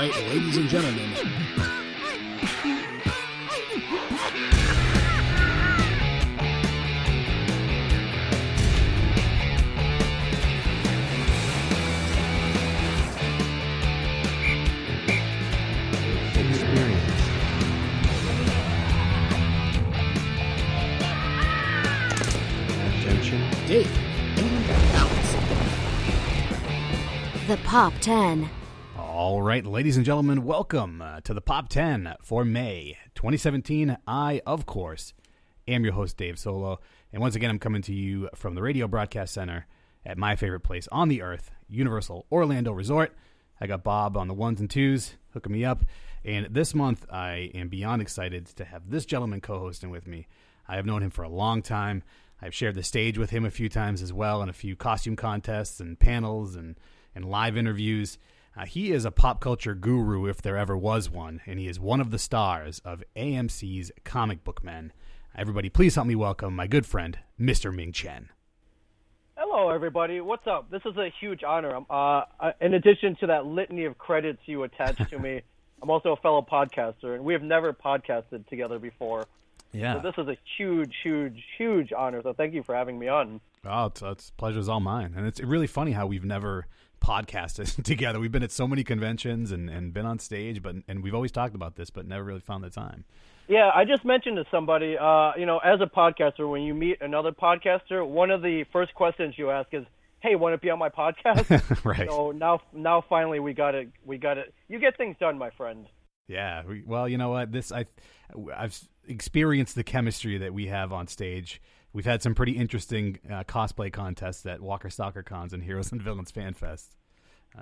right, ladies and gentlemen. Dave and Alex. The Pop 10. All right, ladies and gentlemen, welcome to the Pop 10 for May 2017. I, of course, am your host, Dave Solo. And once again, I'm coming to you from the Radio Broadcast Center at my favorite place on the earth, Universal Orlando Resort. I got Bob on the ones and twos hooking me up. And this month, I am beyond excited to have this gentleman co-hosting with me. I have known him for a long time. I've shared the stage with him a few times as well in a few costume contests and panels and live interviews. He is a pop culture guru if there ever was one, and he is one of the stars of AMC's Comic Book Men. Everybody, please help me welcome my good friend, Mr. Ming Chen. Hello, everybody. What's up? This is a huge honor. In addition to that litany of credits you attached to me, I'm also a fellow podcaster, and we have never podcasted together before. Yeah. So this is a huge, huge, huge honor. So thank you for having me on. Oh, it's pleasure's all mine. And it's really funny how we've never podcasted together. We've been at so many conventions and been on stage, and we've always talked about this, but never really found the time. Yeah, I just mentioned to somebody, as a podcaster, when you meet another podcaster, one of the first questions you ask is, "Hey, want to be on my podcast?" Right. So now finally we got it. You get things done, my friend. Yeah. Well, you know what? I've experienced the chemistry that we have on stage. We've had some pretty interesting cosplay contests at Walker Stalker Cons and Heroes and Villains Fan Fest.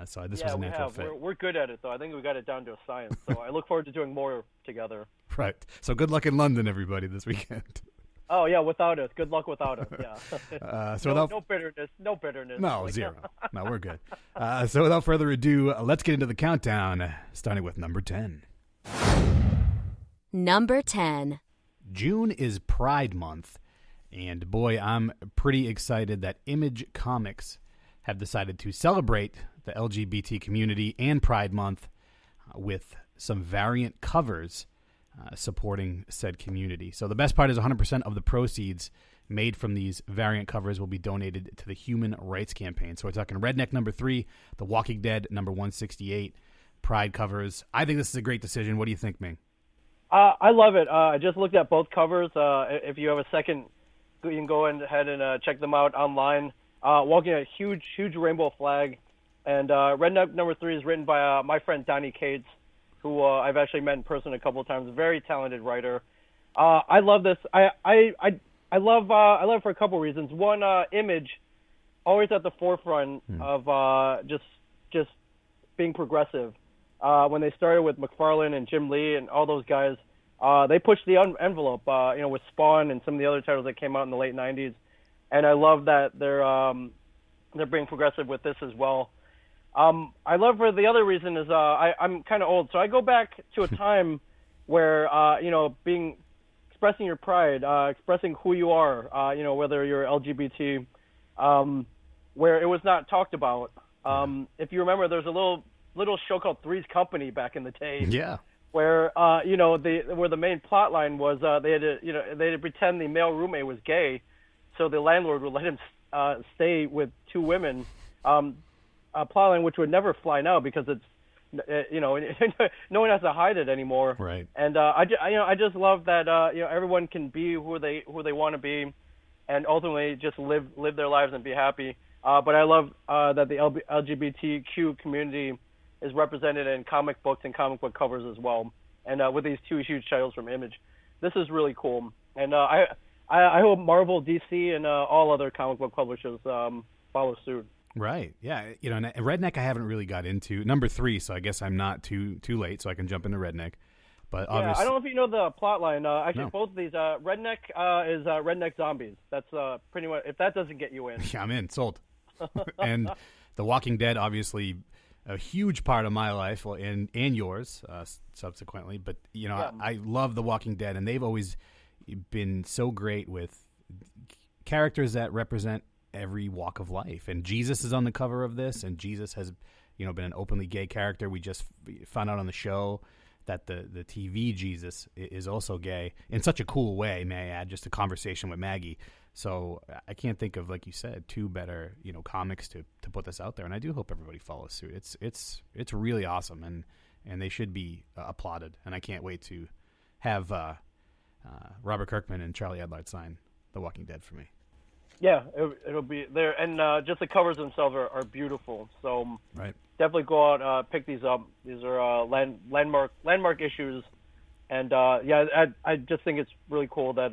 So this was a natural fit. We're good at it, though. I think we got it down to a science. So I look forward to doing more together. Right. So good luck in London, everybody, this weekend. Oh, yeah, without us. Good luck without us, yeah. No bitterness. No bitterness. No, zero. No, we're good. So without further ado, let's get into the countdown, starting with number 10. Number 10. June is Pride Month, and boy, I'm pretty excited that Image Comics have decided to celebrate the LGBT community and Pride Month with some variant covers supporting said community. So the best part is 100% of the proceeds made from these variant covers will be donated to the Human Rights Campaign. So we're talking Redneck number 3, The Walking Dead number 168, Pride covers. I think this is a great decision. What do you think, Ming? I love it. I just looked at both covers. If you have a second, you can go ahead and check them out online. Walking a huge rainbow flag. And Redneck number 3 is written by my friend Donnie Cates, who I've actually met in person a couple of times. A very talented writer. I love this. I love it for a couple of reasons. One, Image, always at the forefront of just being progressive. When they started with McFarlane and Jim Lee and all those guys, they pushed the envelope. With Spawn and some of the other titles that came out in the late '90s, and I love that they're being progressive with this as well. I love for the other reason is I'm kind of old, so I go back to a time where expressing your pride, expressing who you are, whether you're LGBT, where it was not talked about. If you remember, there's a little show called Three's Company back in the day. Yeah. Where where the main plot line was they had to pretend the male roommate was gay, so the landlord would let him stay with two women. A plot line which would never fly now because it's no one has to hide it anymore. Right. And I just love that everyone can be who they want to be, and ultimately just live their lives and be happy. But I love that the LGBTQ community is represented in comic books and comic book covers as well, and with these two huge titles from Image. This is really cool, and I hope Marvel, DC, and all other comic book publishers follow suit. Right, yeah. And Redneck I haven't really got into. Number 3, so I guess I'm not too late, so I can jump into Redneck. But yeah, obviously, I don't know if you know the plot line. Actually, No. both of these, Redneck is Redneck Zombies. That's pretty much, if that doesn't get you in. Yeah, I'm in, sold. And The Walking Dead, obviously, a huge part of my life, well, and yours subsequently. But Yeah. I love The Walking Dead, and they've always been so great with characters that represent every walk of life. And Jesus is on the cover of this, and Jesus has been an openly gay character. We just found out on the show that the TV Jesus is also gay in such a cool way, may I add, just a conversation with Maggie. So I can't think of, like you said, two better, comics to put this out there. And I do hope everybody follows suit. It's really awesome, and they should be applauded. And I can't wait to have Robert Kirkman and Charlie Adlard sign The Walking Dead for me. Yeah, it'll be there, and just the covers themselves are beautiful. So right. Definitely go out, pick these up. These are landmark issues, and I just think it's really cool that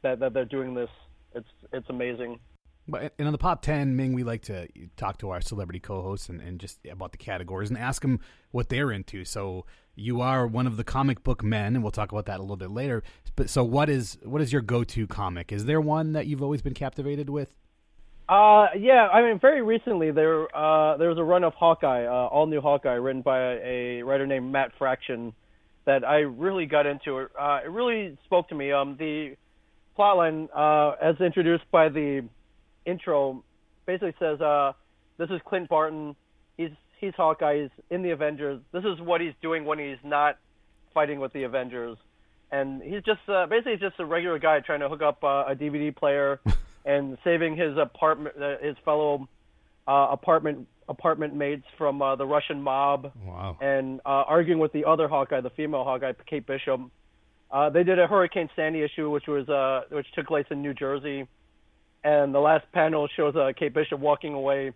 that they're doing this. It's amazing. But and on the Pop 10, Ming, we like to talk to our celebrity co-hosts and just about the categories and ask them what they're into. So you are one of the comic book men, and we'll talk about that a little bit later. But so what is your go-to comic? Is there one that you've always been captivated with? Yeah. I mean, very recently there was a run of Hawkeye, all new Hawkeye, written by a writer named Matt Fraction, that I really got into. It really spoke to me. The plotline, as introduced by the intro, basically says, this is Clint Barton. He's Hawkeye. He's in the Avengers. This is what he's doing when he's not fighting with the Avengers. And he's just basically just a regular guy trying to hook up a DVD player and saving his his fellow apartment mates from the Russian mob. Wow. And arguing with the other Hawkeye, the female Hawkeye, Kate Bishop. They did a Hurricane Sandy issue, which took place in New Jersey. And the last panel shows Kate Bishop walking away,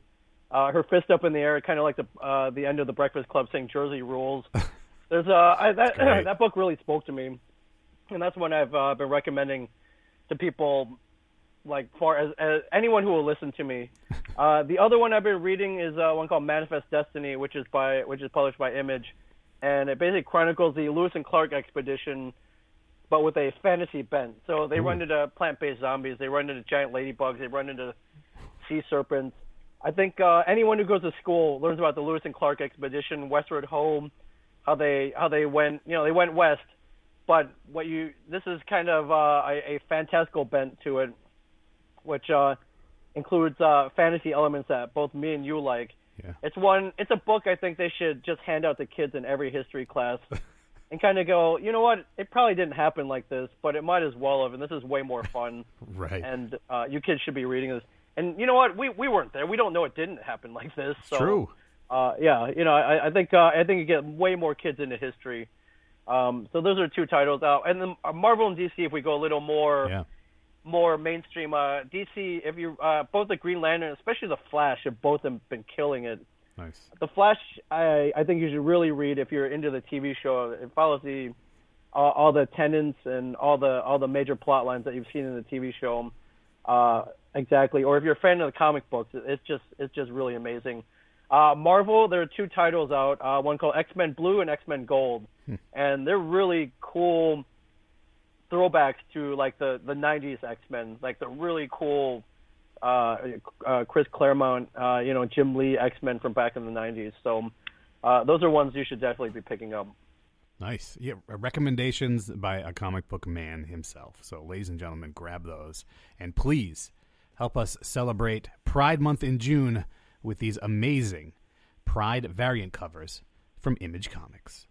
her fist up in the air, kind of like the end of the Breakfast Club, saying "Jersey rules." There's that book really spoke to me, and that's one I've been recommending to people, like far as anyone who will listen to me. The other one I've been reading is one called Manifest Destiny, which is published by Image, and it basically chronicles the Lewis and Clark expedition, but with a fantasy bent. So they run into plant-based zombies, they run into giant ladybugs, they run into sea serpents. I think anyone who goes to school learns about the Lewis and Clark expedition, Westward Ho, how they went, they went west. But this is kind of a fantastical bent to it, which includes fantasy elements that both me and you like. Yeah. It's a book I think they should just hand out to kids in every history class. And kind of go, you know what? It probably didn't happen like this, but it might as well have, and this is way more fun. Right. And you kids should be reading this. And you know what? We weren't there. We don't know it didn't happen like this. So, true. Yeah. I think you get way more kids into history. So those are two titles out. And then Marvel and DC, if we go a little more mainstream. DC, if you both the Green Lantern, especially the Flash, have both been killing it. Nice. The Flash, I think you should really read if you're into the TV show. It follows all the tenets and all the major plot lines that you've seen in the TV show. Exactly. Or if you're a fan of the comic books, it's just really amazing. Marvel, there are two titles out. One called X-Men Blue and X-Men Gold, and they're really cool throwbacks to like the 90s X-Men, like the really cool. Chris Claremont, Jim Lee X-Men from back in the 90s. So those are ones you should definitely be picking up. Nice. Yeah, recommendations by a comic book man himself. So ladies and gentlemen, grab those. And please help us celebrate Pride Month in June with these amazing Pride variant covers from Image Comics.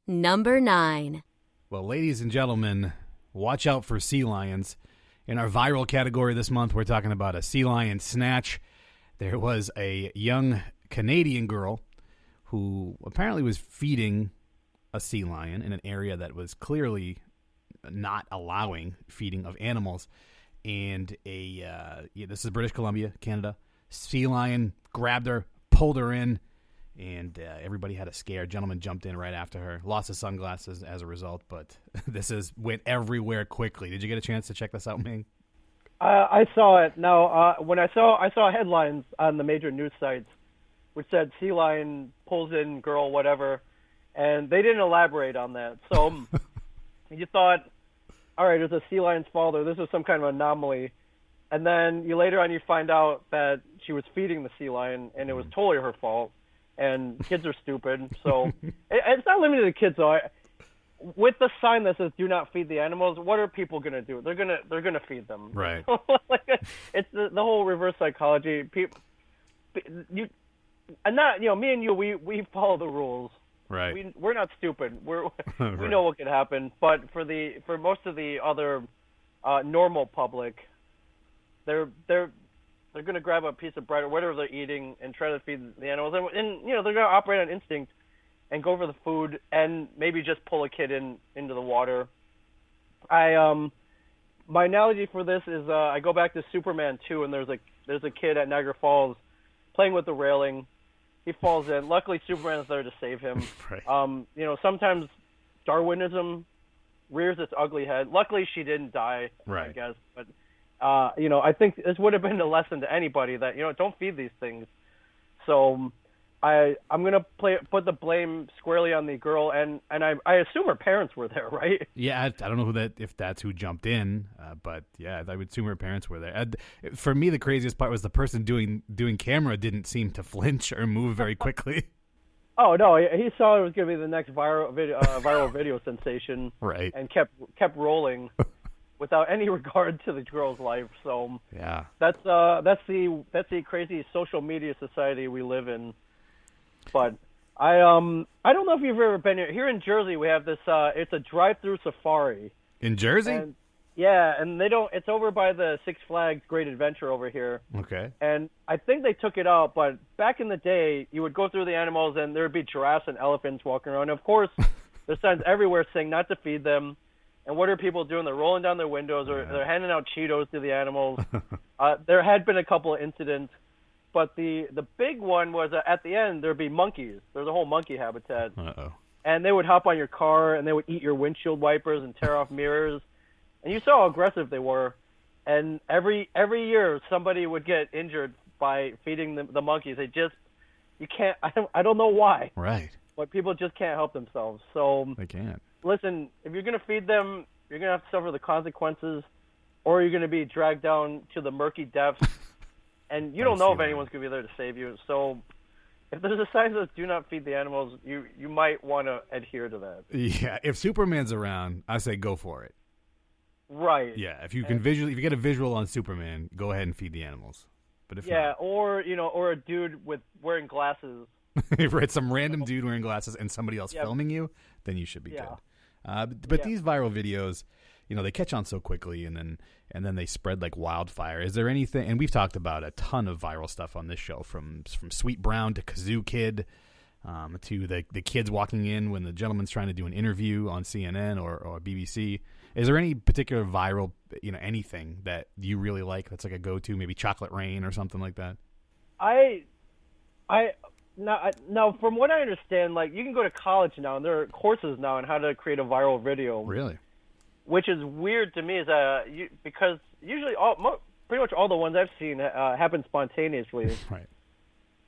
Number 9. Well, ladies and gentlemen, watch out for sea lions. In our viral category this month, we're talking about a sea lion snatch. There was a young Canadian girl who apparently was feeding a sea lion in an area that was clearly not allowing feeding of animals. And this is British Columbia, Canada. Sea lion grabbed her, pulled her in, and everybody had a scare. Gentleman jumped in right after her, lost his sunglasses as a result, but went everywhere quickly. Did you get a chance to check this out, Ming? I saw it. Now, when I saw headlines on the major news sites which said sea lion pulls in girl, whatever, and they didn't elaborate on that. So you thought, all right, it was a sea lion's fault, or this was some kind of anomaly. And then later on you find out that she was feeding the sea lion, and it was totally her fault. And kids are stupid, so it's not limited to kids, though. with the sign that says "Do not feed the animals," what are people gonna do? They're gonna feed them. Right. It's the whole reverse psychology. People, me and you, we follow the rules. Right. We're not stupid. We Right. know what could happen. But for most of the other normal public, they're gonna grab a piece of bread or whatever they're eating and try to feed the animals, and they're gonna operate on instinct and go for the food and maybe just pull a kid into the water. My analogy for this is I go back to Superman 2, and there's a kid at Niagara Falls playing with the railing. He falls in. Luckily, Superman is there to save him. Right. Sometimes Darwinism rears its ugly head. Luckily, she didn't die, Right. I guess. But, I think this would have been a lesson to anybody that, don't feed these things. So I'm going to put the blame squarely on the girl, and I assume her parents were there, right? Yeah, I don't know if that's who jumped in, but yeah, I would assume her parents were there. For me, the craziest part was the person doing camera didn't seem to flinch or move very quickly. Oh no, he saw it was going to be the next viral video sensation, Right? And kept rolling without any regard to the girl's life. So Yeah, that's the crazy social media society we live in. But I don't know if you've ever been here. Here in Jersey, we have this. It's a drive-through safari. in Jersey. And, yeah, and they don't. It's over by the Six Flags Great Adventure over here. Okay. And I think they took it out, but back in the day, you would go through the animals, and there would be giraffes and elephants walking around. Of course, there's signs everywhere saying not to feed them. And what are people doing? They're rolling down their windows, or they're handing out Cheetos to the animals. There had been a couple of incidents, but the big one was at the end, there'd be monkeys. There's a whole monkey habitat. Uh-oh. And they would hop on your car, and they would eat your windshield wipers and tear off mirrors. And you saw how aggressive they were. And every year, somebody would get injured by feeding the monkeys. You can't. I don't know why. Right. But people just can't help themselves. So They can't. listen, if you're gonna feed them, you're gonna have to suffer the consequences, or you're gonna be dragged down to the murky depths. And you don't know if anyone's gonna be there to save you. So if there's a sign that says "Do not feed the animals," you might want to adhere to that. Yeah. If Superman's around, I say go for it. Right. Yeah. If you get a visual on Superman, go ahead and feed the animals. But if Yeah, or a dude wearing glasses. if it's some random dude wearing glasses and somebody else filming you, then you should be good. But these viral videos, they catch on so quickly, and then they spread like wildfire. Is there anything? And we've talked about a ton of viral stuff on this show, from Sweet Brown to Kazoo Kid, to the kids walking in when the gentleman's trying to do an interview on CNN or BBC. Is there any particular viral, anything that you really like that's like a go-to? Maybe Chocolate Rain or something like that. Now, from what I understand, like, you can go to college now, and there are courses now on how to create a viral video. Really? Which is weird to me, because usually pretty much all the ones I've seen happen spontaneously, Right.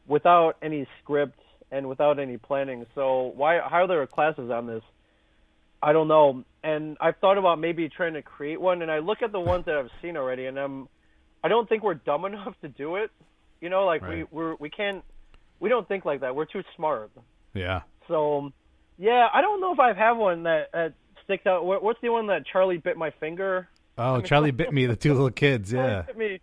without any script and without any planning. So how are there classes on this? I don't know. And I've thought about maybe trying to create one, and I look at the ones that I've seen already, and I don't think we're dumb enough to do it. Right. We don't think like that. We're too smart. Yeah. So, yeah, I don't know if I have one that sticks out. What's the one that Charlie bit my finger? Oh, Charlie Bit Me, the two little kids. Yeah. Charlie bit me.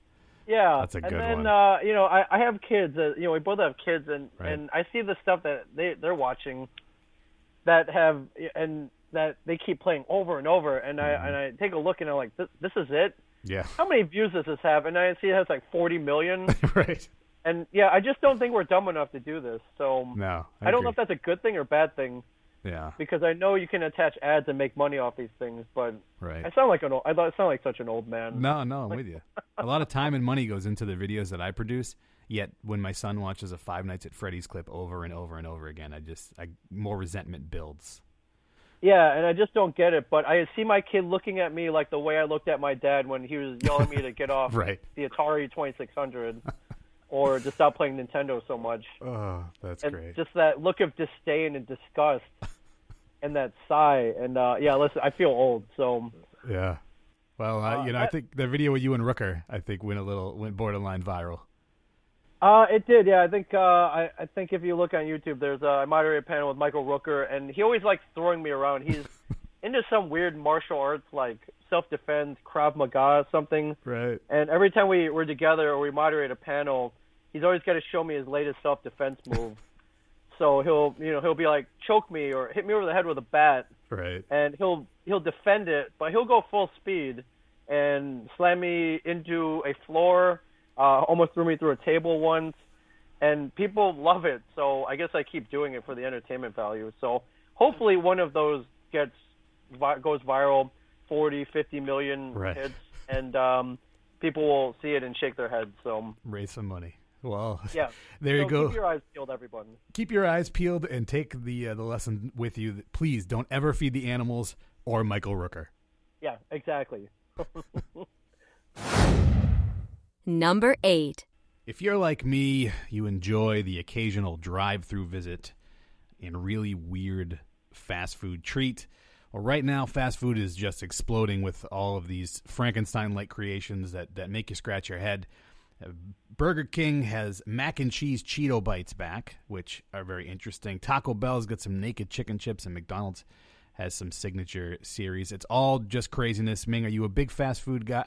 Yeah. That's a good one. one. I have kids. We both have kids, and I see the stuff that they're watching that they keep playing over and over, and I take a look and I'm like, this is it? Yeah. How many views does this have? And I see it has like 40 million. Right. And yeah, I just don't think we're dumb enough to do this. So No, I don't know agree. if that's a good thing or bad thing. Yeah. Because I know you can attach ads and make money off these things, but Right. I sound like such an old man. No, I'm with you. A lot of time and money goes into the videos that I produce. Yet when my son watches a Five Nights at Freddy's clip over and over and over again, more resentment builds. Yeah, and I just don't get it. But I see my kid looking at me like the way I looked at my dad when he was yelling at me to get off Right. the Atari 2600 or to stop playing Nintendo so much. Oh, that's And great. just that look of disdain and disgust and that sigh. And listen, I feel old, so Yeah. Well, I think the video with you and Rooker, went borderline viral. It did, yeah. I think if you look on YouTube, there's I moderated a panel with Michael Rooker, and he always likes throwing me around. into some weird martial arts like self-defense, Krav Maga, something. Right. And every time we're together or we moderate a panel, he's always got to show me his latest self-defense move. So he'll be like, choke me or hit me over the head with a bat. Right. And he'll defend it, but he'll go full speed and slam me into a floor, almost threw me through a table once. And people love it, so I guess I keep doing it for the entertainment value. So hopefully one of those goes viral, 40, 50 million hits, and people will see it and shake their heads. So raise some money. Well, yeah, there you go. Keep your eyes peeled, everyone. Keep your eyes peeled and take the lesson with you. Please don't ever feed the animals or Michael Rooker. Yeah, exactly. Number 8. If you're like me, you enjoy the occasional drive-through visit and really weird fast food treat. Well, right now, fast food is just exploding with all of these Frankenstein-like creations that make you scratch your head. Burger King has mac and cheese Cheeto Bites back, which are very interesting. Taco Bell's got some naked chicken chips, and McDonald's has some signature series. It's all just craziness. Ming, are you a big fast food guy?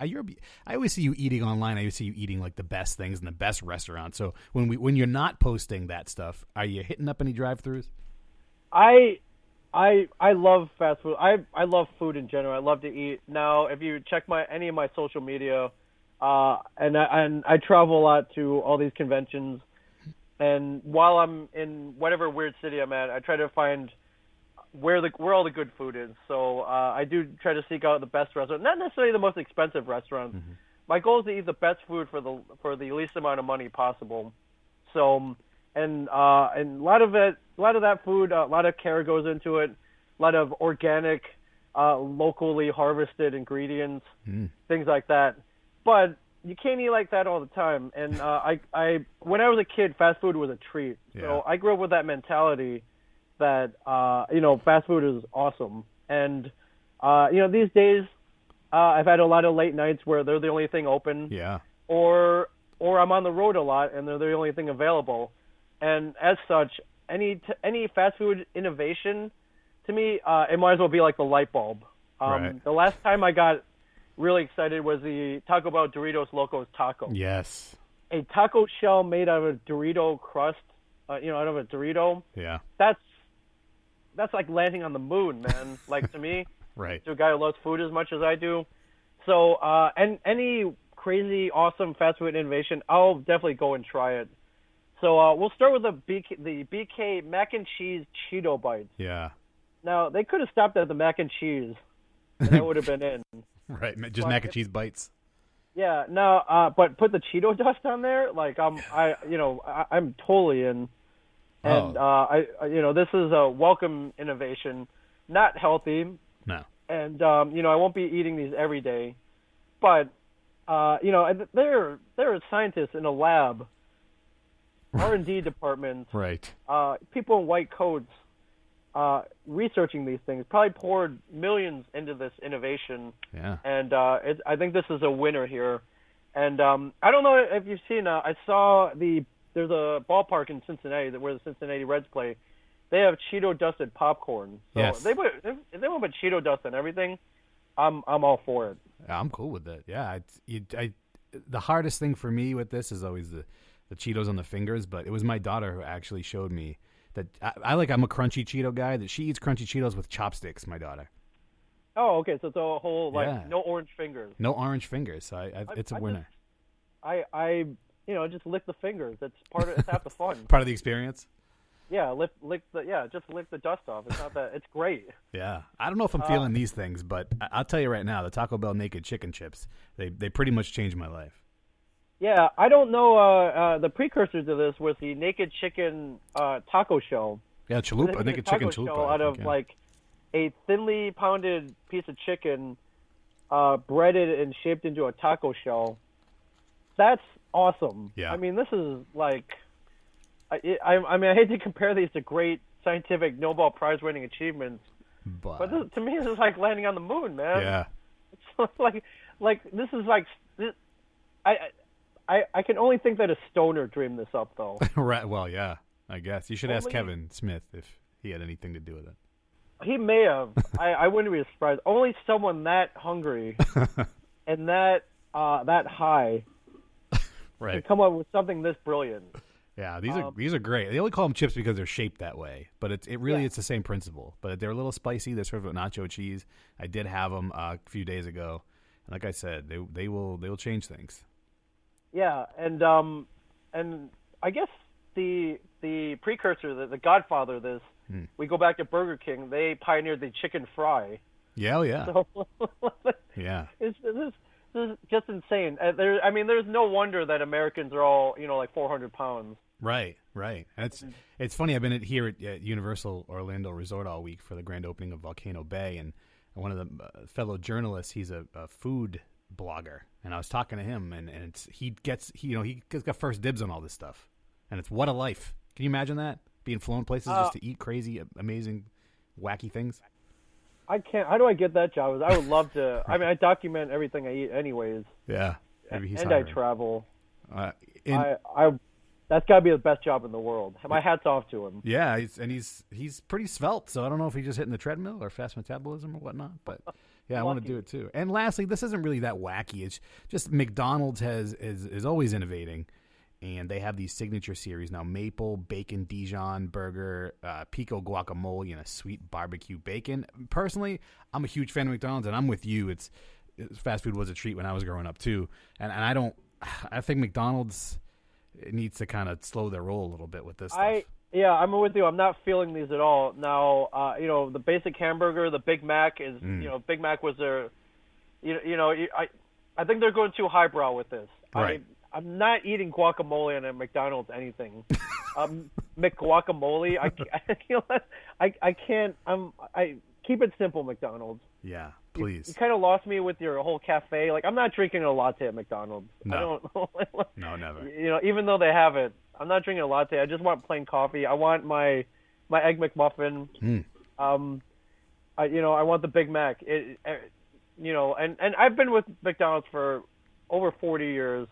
I always see you eating online. I always see you eating like the best things in the best restaurants. So when you're not posting that stuff, are you hitting up any drive-thrus? I love fast food. I love food in general. I love to eat. Now, if you check any of my social media, and I travel a lot to all these conventions, and while I'm in whatever weird city I'm at, I try to find where all the good food is. So I do try to seek out the best restaurant, not necessarily the most expensive restaurants. Mm-hmm. My goal is to eat the best food for the least amount of money possible. So and a lot of that food, a lot of care goes into it, a lot of organic, locally harvested ingredients, things like that. But you can't eat like that all the time. And when I was a kid, fast food was a treat. Yeah. So I grew up with that mentality that fast food is awesome. And these days I've had a lot of late nights where they're the only thing open. Yeah. Or I'm on the road a lot and they're the only thing available. And as such, any fast food innovation, to me, it might as well be like the light bulb. Right. The last time I got really excited was the Taco Bell Doritos Locos Taco. Yes. A taco shell made out of a Dorito crust, out of a Dorito. Yeah. That's like landing on the moon, man. Like, to me, right. To a guy who loves food as much as I do. So, and any crazy, awesome fast food innovation, I'll definitely go and try it. So we'll start with the BK mac and cheese Cheeto Bites. Yeah. Now, they could have stopped at the mac and cheese, and I would have been in. Right, just mac and cheese bites. Yeah, no, but put the Cheeto dust on there, like I'm totally in. And this is a welcome innovation, not healthy. No. And I won't be eating these every day, but there are scientists in a lab, R&D departments, right? People in white coats, researching these things. Probably poured millions into this innovation. Yeah. And I think this is a winner here. And I don't know if you've seen. I saw there's a ballpark in Cincinnati where the Cincinnati Reds play. They have Cheeto dusted popcorn. So yes. If they want to put Cheeto dust on everything, I'm all for it. I'm cool with that. Yeah. The hardest thing for me with this is always the Cheetos on the fingers, but it was my daughter who actually showed me that I'm a crunchy Cheeto guy, that she eats crunchy Cheetos with chopsticks, my daughter. Oh, okay. So it's a whole, no orange fingers. No orange fingers. So it's a winner. I just lick the fingers. It's it's half the fun. Part of the experience? Yeah, just lick the dust off. It's not that, it's great. Yeah. I don't know if I'm feeling these things, but I'll tell you right now, the Taco Bell naked chicken chips, they pretty much changed my life. Yeah, I don't know. The precursor to this was the naked chicken taco shell. Yeah, chalupa, naked chicken chalupa. Out of a thinly pounded piece of chicken, breaded and shaped into a taco shell. That's awesome. Yeah. I mean, this is like, I hate to compare these to great scientific Nobel Prize winning achievements, but to me, this is like landing on the moon, man. Yeah. It's like this is like this. I can only think that a stoner dreamed this up, though. Right. Well, yeah. I guess you should ask Kevin Smith if he had anything to do with it. He may have. I wouldn't be surprised. Only someone that hungry and that high Right. can come up with something this brilliant. Yeah, these are great. They only call them chips because they're shaped that way, but it's the same principle. But they're a little spicy. They're served with nacho cheese. I did have them a few days ago, and like I said, they will change things. Yeah, and I guess the precursor, the godfather of this, we go back to Burger King. They pioneered the chicken fry. Yeah, oh yeah. So, Yeah. This is just insane. There's no wonder that Americans are all, like 400 pounds. Right. And it's funny. I've been here at Universal Orlando Resort all week for the grand opening of Volcano Bay, and one of the fellow journalists, he's a food blogger, and I was talking to him, and he gets got first dibs on all this stuff, and it's what a life. Can you imagine that, being flown places just to eat crazy, amazing, wacky things? I can't. How do I get that job? I would love to. I document everything I eat, anyways. Yeah, maybe he's and hiring. I travel. I that's got to be the best job in the world. My hat's off to him. Yeah, he's pretty svelte, so I don't know if he's just hitting the treadmill or fast metabolism or whatnot, but yeah, I want to do it too. And lastly, this isn't really that wacky. It's just McDonald's is always innovating, and they have these signature series now: maple bacon Dijon burger, pico guacamole, and a sweet barbecue bacon. Personally, I'm a huge fan of McDonald's, and I'm with you. It's fast food was a treat when I was growing up too, and I think McDonald's needs to kind of slow their roll a little bit with this stuff. Yeah, I'm with you. I'm not feeling these at all. Now, the basic hamburger, the Big Mac is, Big Mac was their, I think they're going too highbrow with this. Right. I'm not eating guacamole on a McDonald's anything. McGuacamole, I can't. I keep it simple, McDonald's. Yeah, please. You kind of lost me with your whole cafe. Like, I'm not drinking a latte at McDonald's. No. I don't. No, never. Even though they have it, I'm not drinking a latte. I just want plain coffee. I want my egg McMuffin. I want the Big Mac. And I've been with McDonald's for over 40 years.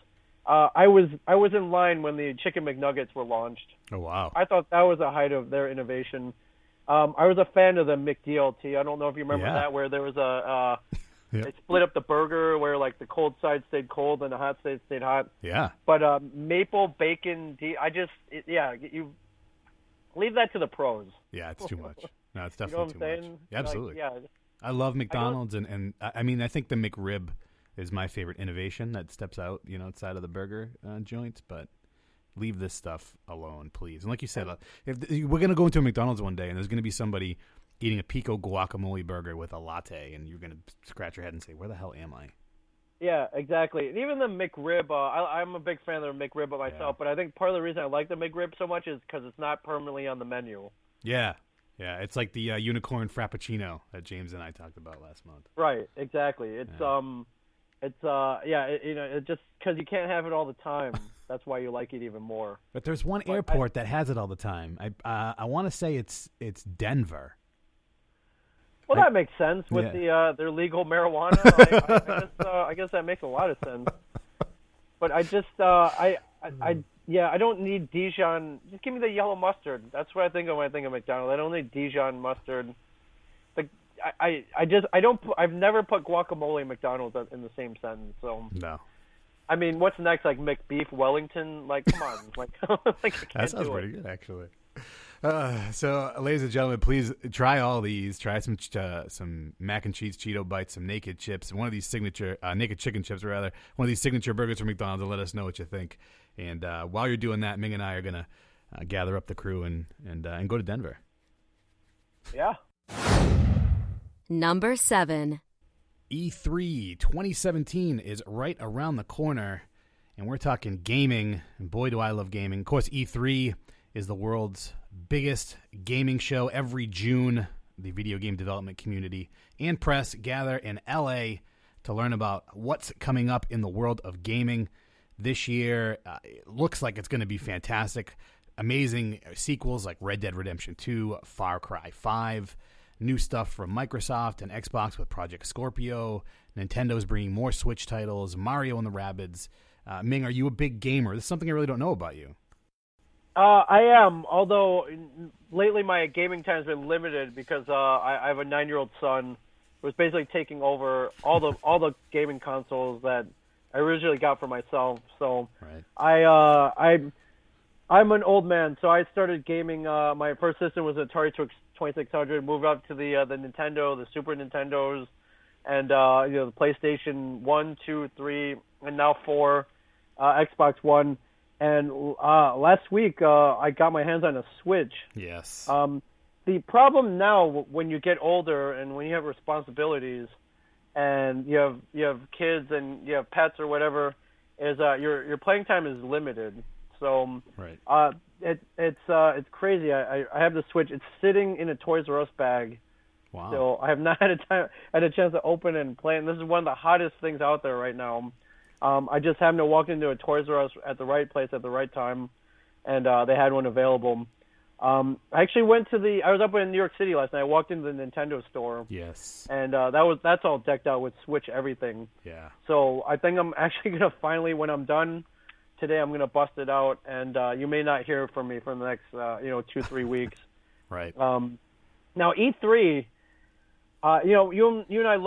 I was in line when the Chicken McNuggets were launched. Oh wow! I thought that was the height of their innovation. I was a fan of the McDLT. I don't know if you remember that, where there was they split up the burger where like the cold side stayed cold and the hot side stayed hot. Yeah. But maple bacon, you leave that to the pros. Yeah, it's too much. No, it's definitely too much. Yeah, absolutely. Like, I love McDonald's, and I think the McRib is my favorite innovation that steps out, outside of the burger joints, but leave this stuff alone, please. And like you said, if we're going to go into a McDonald's one day and there's going to be somebody eating a pico guacamole burger with a latte, and you're going to scratch your head and say, where the hell am I? Yeah, exactly. And even the McRib, I'm a big fan of the McRib myself, but I think part of the reason I like the McRib so much is because it's not permanently on the menu. Yeah. Yeah, it's like the unicorn frappuccino that James and I talked about last month. Right, exactly. It's just because you can't have it all the time. That's why you like it even more. But there's one airport that has it all the time. I want to say it's Denver. Well, that makes sense with their legal marijuana. I guess that makes a lot of sense. But I just I don't need Dijon. Just give me the yellow mustard. That's what I think of when I think of McDonald's. I don't need Dijon mustard. I've never put guacamole in McDonald's in the same sentence. So no. I mean, what's next? Like McBeef Wellington? Like, come on! That sounds pretty good, actually. So, ladies and gentlemen, please try all these. Try some mac and cheese Cheeto bites, some naked chips, one of these signature naked chicken chips, rather. One of these signature burgers from McDonald's, and let us know what you think. And while you're doing that, Ming and I are gonna gather up the crew and go to Denver. Yeah. Number 7. E3 2017 is right around the corner, and we're talking gaming, and boy do I love gaming. Of course, E3 is the world's biggest gaming show. Every June, the video game development community and press gather in LA to learn about what's coming up in the world of gaming. This year, it looks like it's going to be fantastic. Amazing sequels like Red Dead Redemption 2, Far Cry 5, new stuff from Microsoft and Xbox with Project Scorpio. Nintendo's bringing more Switch titles, Mario and the Rabbids. Ming, are you a big gamer? This is something I really don't know about you. I am, although lately my gaming time has been limited because I have a 9-year-old son who's basically taking over all the gaming consoles that I originally got for myself. So Right. I'm an old man, so I started gaming. My first system was Atari 2600. Moved up to the Nintendo, the Super Nintendos, and the PlayStation 1, 2, 3, and now 4, Xbox One. And last week I got my hands on a Switch. Yes. The problem now, when you get older and when you have responsibilities, and you have kids and you have pets or whatever, is your playing time is limited. So right. it's crazy. I have the Switch. It's sitting in a Toys R Us bag. Wow. So I have not had a chance to open it and play. And this is one of the hottest things out there right now. I just happened to walk into a Toys R Us at the right place at the right time, and they had one available. I actually went to I was up in New York City last night. I walked into the Nintendo store. Yes. And that's all decked out with Switch everything. Yeah. So I think I'm actually gonna finally, when I'm done today, I'm gonna bust it out, and you may not hear from me for the next 2-3 weeks. Right. Now E3, you and I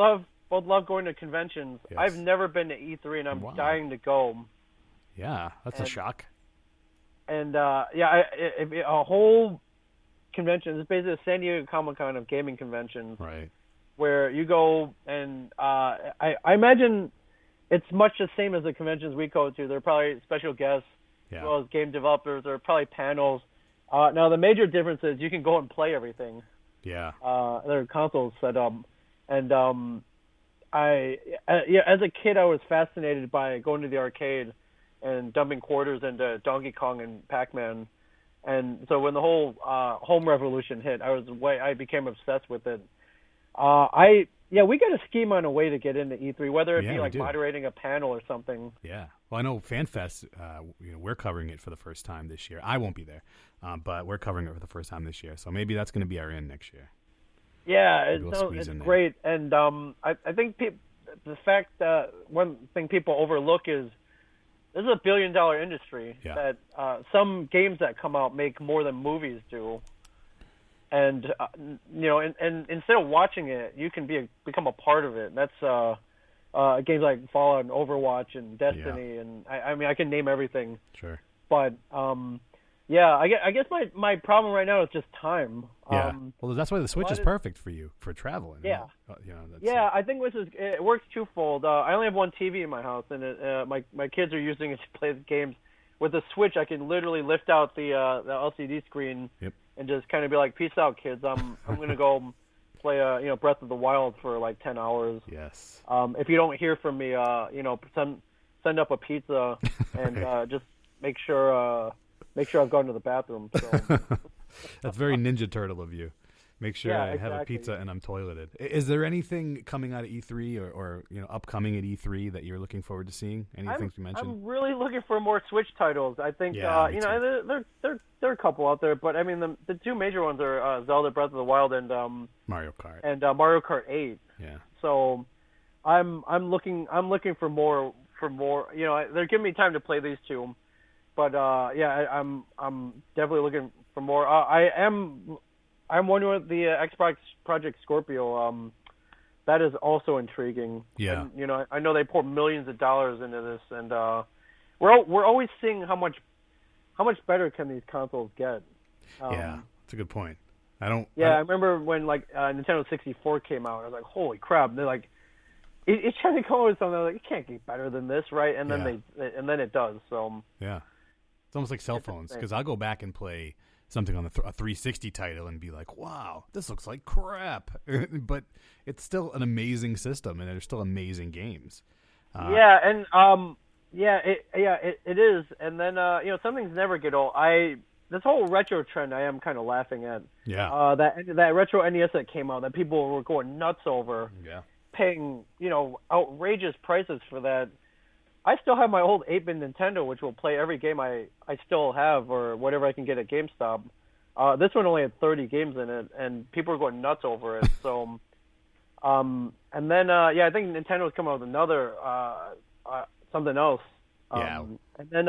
both love going to conventions. Yes. I've never been to E3, and I'm dying to go. Yeah, that's a shock. And a whole convention. It's basically a San Diego Comic-Con of gaming conventions. Right. Where you go and I imagine it's much the same as the conventions we go to. There are probably special guests as well as game developers. There are probably panels. Now the major difference is you can go and play everything. Yeah. There are consoles set up, and as a kid I was fascinated by going to the arcade and dumping quarters into Donkey Kong and Pac-Man, and so when the whole home revolution hit, I became obsessed with it. We got to scheme on a way to get into E3, whether it be like moderating a panel or something. Yeah. Well, I know FanFest, we're covering it for the first time this year. I won't be there, but we're covering it for the first time this year. So maybe that's going to be our in next year. Yeah, it's great. And I think the fact that one thing people overlook is this is a billion-dollar industry that some games that come out make more than movies do. And and instead of watching it, you can become a part of it. That's games like Fallout and Overwatch and Destiny, and I mean I can name everything. Sure. But I guess my problem right now is just time. Yeah. Well, that's why the Switch is perfect for you for traveling. Yeah. Right? I think it works twofold. I only have one TV in my house, and my kids are using it to play the games. With the Switch, I can literally lift out the LCD screen. Yep. And just kind of be like, peace out, kids. I'm gonna go play Breath of the Wild for like 10 hours. Yes. If you don't hear from me, send up a pizza and just make sure I've gone to the bathroom. So. That's very Ninja Turtle of you. Make sure I have a pizza and I'm toileted. Is there anything coming out of E3 or upcoming at E3 that you're looking forward to seeing? Anything to mention? I'm really looking for more Switch titles. I think there are a couple out there, but I mean the two major ones are Zelda Breath of the Wild and Mario Kart and Mario Kart 8. Yeah. So I'm looking for more. They're giving me time to play these two, but I'm definitely looking for more. I'm wondering what the Xbox Project Scorpio. That is also intriguing. Yeah. And, I know they pour millions of dollars into this, and we're always seeing how much better can these consoles get. Yeah, that's a good point. I remember when Nintendo 64 came out. I was like, holy crap! And they're like, it's trying to come up with something like it can't get better than this, right? And then then it does. So yeah, it's almost like cell phones because I'll go back and play something on a 360 title and be like, wow, this looks like crap. But it's still an amazing system, and there's still amazing games. It is. And then, some things never get old. This whole retro trend I am kind of laughing at. Yeah. That retro NES that came out that people were going nuts over. Yeah. Paying, outrageous prices for that. I still have my old 8-bit Nintendo, which will play every game I still have or whatever I can get at GameStop. This one only had 30 games in it, and people are going nuts over it. So, and then I think Nintendo's come out with another something else. Yeah. And then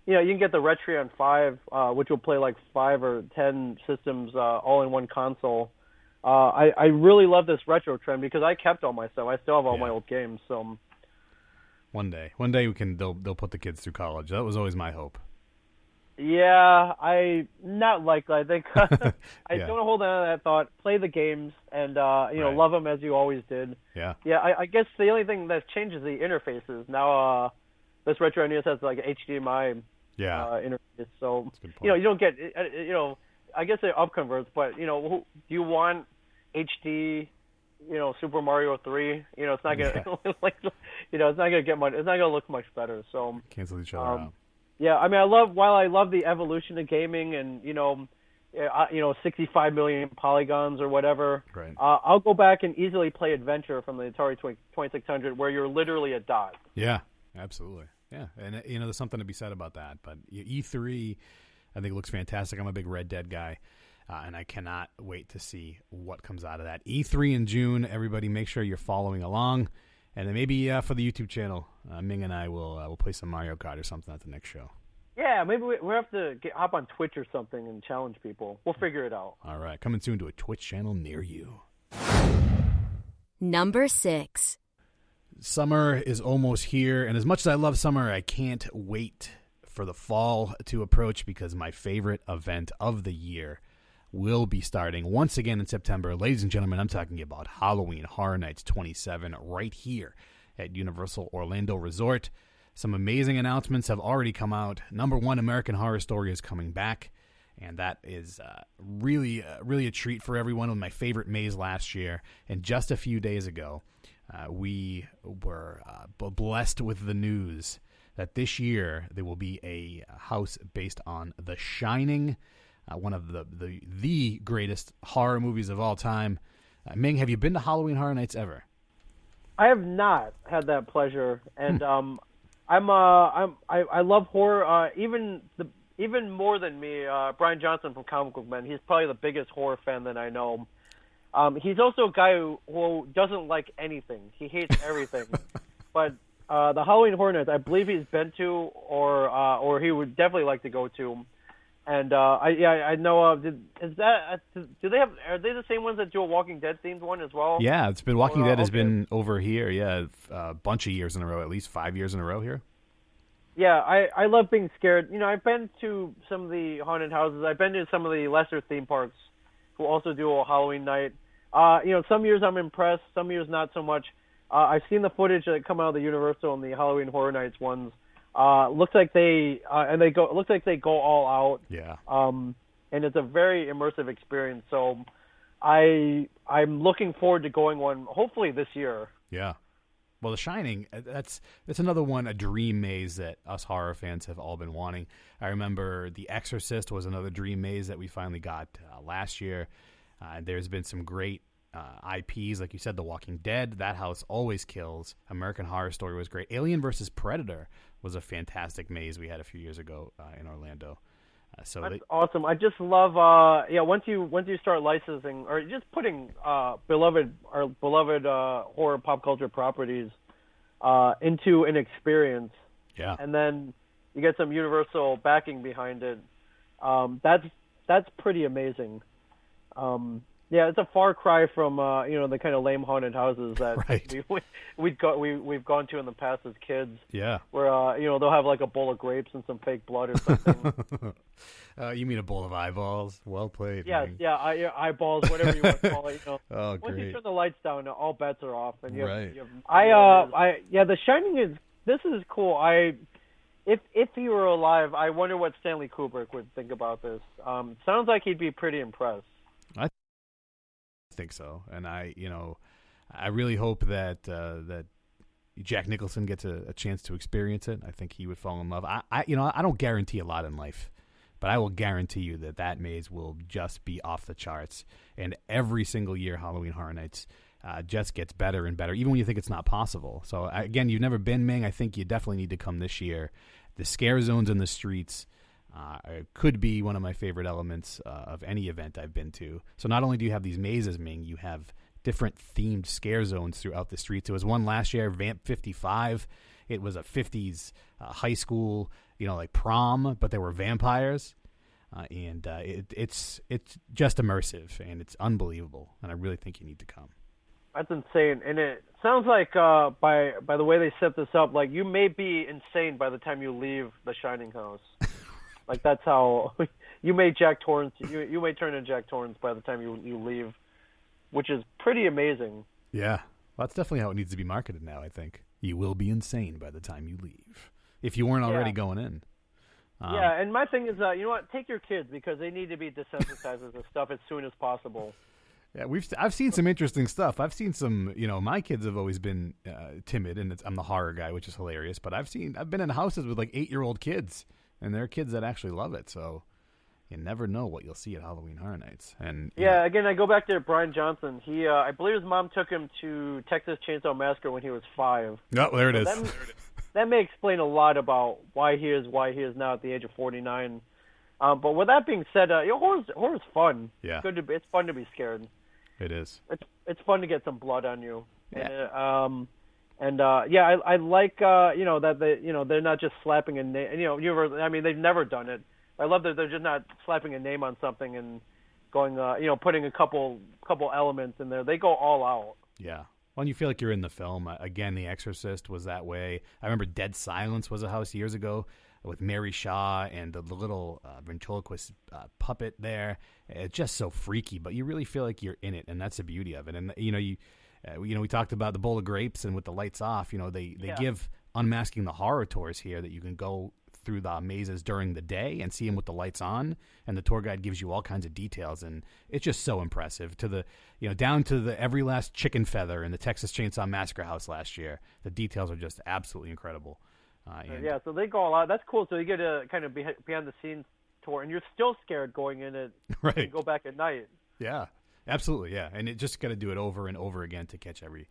you can get the Retreon 5, which will play like 5 or 10 systems all in one console. I really love this retro trend because I kept all my stuff. I still have all my old games. So one day they'll put the kids through college. That was always my hope. Yeah, not likely. I think I Yeah. don't hold on to that thought. Play the games and love them as you always did. Yeah. Yeah, I guess the only thing that changes the interfaces now. This Retro NES has like HDMI interface, so you don't get I guess it upconverts, but do you want HD? Super Mario 3. It's not gonna it's not gonna get much. It's not gonna look much better. So cancel each other out. Yeah, I mean, I love the evolution of gaming and 65 million polygons or whatever. Right. I'll go back and easily play Adventure from the Atari 2600, where you're literally a dot. Yeah, absolutely. Yeah, and there's something to be said about that. But E3, I think looks fantastic. I'm a big Red Dead guy, and I cannot wait to see what comes out of that. E3 in June. Everybody, make sure you're following along. And then maybe for the YouTube channel, Ming and I will play some Mario Kart or something at the next show. Yeah, maybe we have to hop on Twitch or something and challenge people. We'll figure it out. All right, coming soon to a Twitch channel near you. Number 6. Summer is almost here, and as much as I love summer, I can't wait for the fall to approach because my favorite event of the year will be starting once again in September. Ladies and gentlemen, I'm talking about Halloween Horror Nights 27 right here at Universal Orlando Resort. Some amazing announcements have already come out. Number one, American Horror Story is coming back, and that is really a treat for everyone. With my favorite maze last year, and just a few days ago, we were blessed with the news that this year there will be a house based on The Shining, one of the greatest horror movies of all time. Ming, have you been to Halloween Horror Nights ever? I have not had that pleasure, and I love horror. Even more than me, Brian Johnson from Comic Book Men. He's probably the biggest horror fan that I know. He's also a guy who doesn't like anything. He hates everything. But the Halloween Horror Nights, I believe he's been to, or he would definitely like to go to. And I know. Are they the same ones that do a Walking Dead themed one as well? Yeah, it's been Walking Dead has been over here. Yeah, a bunch of years in a row, at least 5 years in a row here. Yeah, I love being scared. I've been to some of the haunted houses. I've been to some of the lesser theme parks who also do a Halloween night. Some years I'm impressed, some years not so much. I've seen the footage that come out of the Universal and the Halloween Horror Nights ones. Looks like they go all out. Yeah. And it's a very immersive experience. So I'm looking forward to going one hopefully this year. Yeah. Well, The Shining, that's another one, a dream maze that us horror fans have all been wanting. I remember The Exorcist was another dream maze that we finally got last year. There's been some great IPs, like you said, The Walking Dead. That house always kills. American Horror Story was great. Alien vs. Predator was a fantastic maze we had a few years ago in Orlando. That's awesome. I just love once you start licensing or just putting beloved horror pop culture properties into an experience, and then you get some Universal backing behind it. That's pretty amazing. It's a far cry from the kind of lame haunted houses that we've gone to in the past as kids. Yeah, where they'll have like a bowl of grapes and some fake blood or something. You mean a bowl of eyeballs? Well played. Yes, eyeballs, whatever you want to call it. Oh, once great. you turn the lights down, all bets are off. And The Shining this is cool. If he were alive, I wonder what Stanley Kubrick would think about this. Sounds like he'd be pretty impressed. I think so, and I really hope that Jack Nicholson gets a chance to experience it. I think he would fall in love. I don't guarantee a lot in life, but I will guarantee you that maze will just be off the charts. And every single year, Halloween Horror Nights just gets better and better, even when you think it's not possible. So again, you've never been, Ming. I think you definitely need to come this year. The scare zones in the streets could be one of my favorite elements of any event I've been to. So not only do you have these mazes, Ming, you have different themed scare zones throughout the streets. There was one last year, Vamp 55. it was a 50s high school, like prom, but there were vampires. It's just immersive, and it's unbelievable, and I really think you need to come. That's insane, and it sounds like by the way they set this up, like you may be insane by the time you leave the Shining House. Like that's how you may Jack Torrance. You may turn into Jack Torrance by the time you leave, which is pretty amazing. Yeah, well, that's definitely how it needs to be marketed now. I think you will be insane by the time you leave, if you weren't already going in. Yeah, and my thing is, you know what? Take your kids because they need to be desensitized to this stuff as soon as possible. Yeah, I've seen some interesting stuff. I've seen some, my kids have always been timid, and I'm the horror guy, which is hilarious. But I've been in houses with like 8-year-old kids, and there are kids that actually love it. So you never know what you'll see at Halloween Horror Nights. And again, I go back to Brian Johnson. He, I believe his mom took him to Texas Chainsaw Massacre when he was 5. Oh, there it is. That may explain a lot about why he is now at the age of 49. But with that being said, horror's fun. Yeah, It's fun to be scared. It is. It's fun to get some blood on you. Yeah. I like that they're not just slapping a name. They've never done it. I love that they're just not slapping a name on something and going putting a couple elements in there. They go all out. Yeah. Well, and you feel like you're in the film. Again, The Exorcist was that way. I remember Dead Silence was a house years ago with Mary Shaw and the little ventriloquist puppet there. It's just so freaky, but you really feel like you're in it, and that's the beauty of it. And we talked about the bowl of grapes and with the lights off. They give Unmasking the Horror tours here that you can go through the mazes during the day and see them with the lights on, and the tour guide gives you all kinds of details, and it's just so impressive to the down to the every last chicken feather in the Texas Chainsaw Massacre house last year. The details are just absolutely incredible. So they go all out. That's cool. So you get a kind of behind the scenes tour, and you're still scared going in it. Right. And go back at night. Yeah. Absolutely, yeah, and it just got to do it over and over again to catch every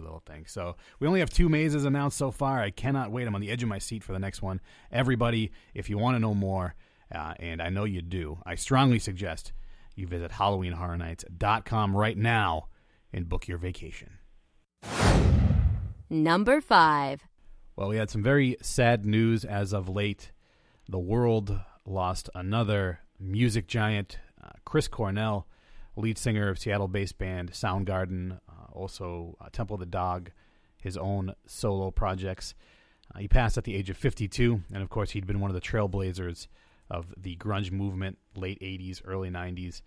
little thing. So we only have 2 mazes announced so far. I cannot wait. I'm on the edge of my seat for the next one. Everybody, if you want to know more, and I know you do, I strongly suggest you visit HalloweenHorrorNights.com right now and book your vacation. Number 5. Well, we had some very sad news as of late. The world lost another music giant, Chris Cornell, lead singer of Seattle-based band Soundgarden, also Temple of the Dog, his own solo projects. He passed at the age of 52, and of course he'd been one of the trailblazers of the grunge movement, late 80s, early 90s,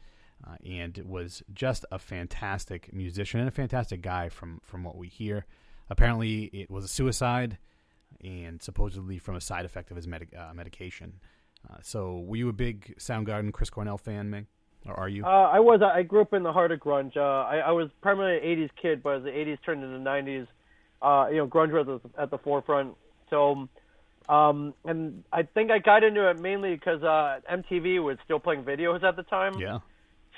and was just a fantastic musician and a fantastic guy from what we hear. Apparently it was a suicide, and supposedly from a side effect of his medication. So were you a big Soundgarden, Chris Cornell fan, Ming? Or are you? I was. I grew up in the heart of grunge. I was primarily an 80s kid, but as the 80s turned into the 90s, grunge was at the forefront. So, and I think I got into it mainly because MTV was still playing videos at the time. Yeah.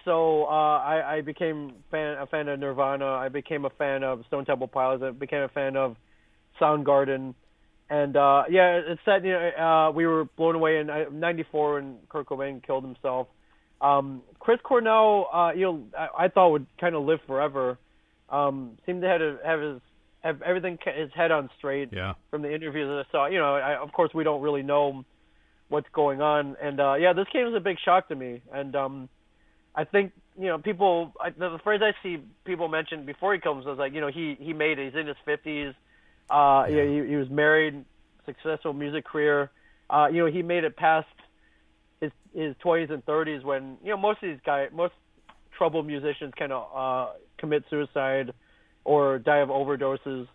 So I became a fan of Nirvana. I became a fan of Stone Temple Pilots. I became a fan of Soundgarden. And, it's sad, we were blown away in 94 when Kurt Cobain killed himself. Chris Cornell, I thought would kind of live forever. Seemed to have everything, his head on straight. Yeah. From the interviews that I saw. Of course, we don't really know what's going on. And, this came as a big shock to me. And, I think, people, the phrase I see people mention before he comes was like, he made it. He's in his 50s. He was married, successful music career. He made it past his 20s and 30s when most troubled musicians kind of commit suicide or die of overdoses,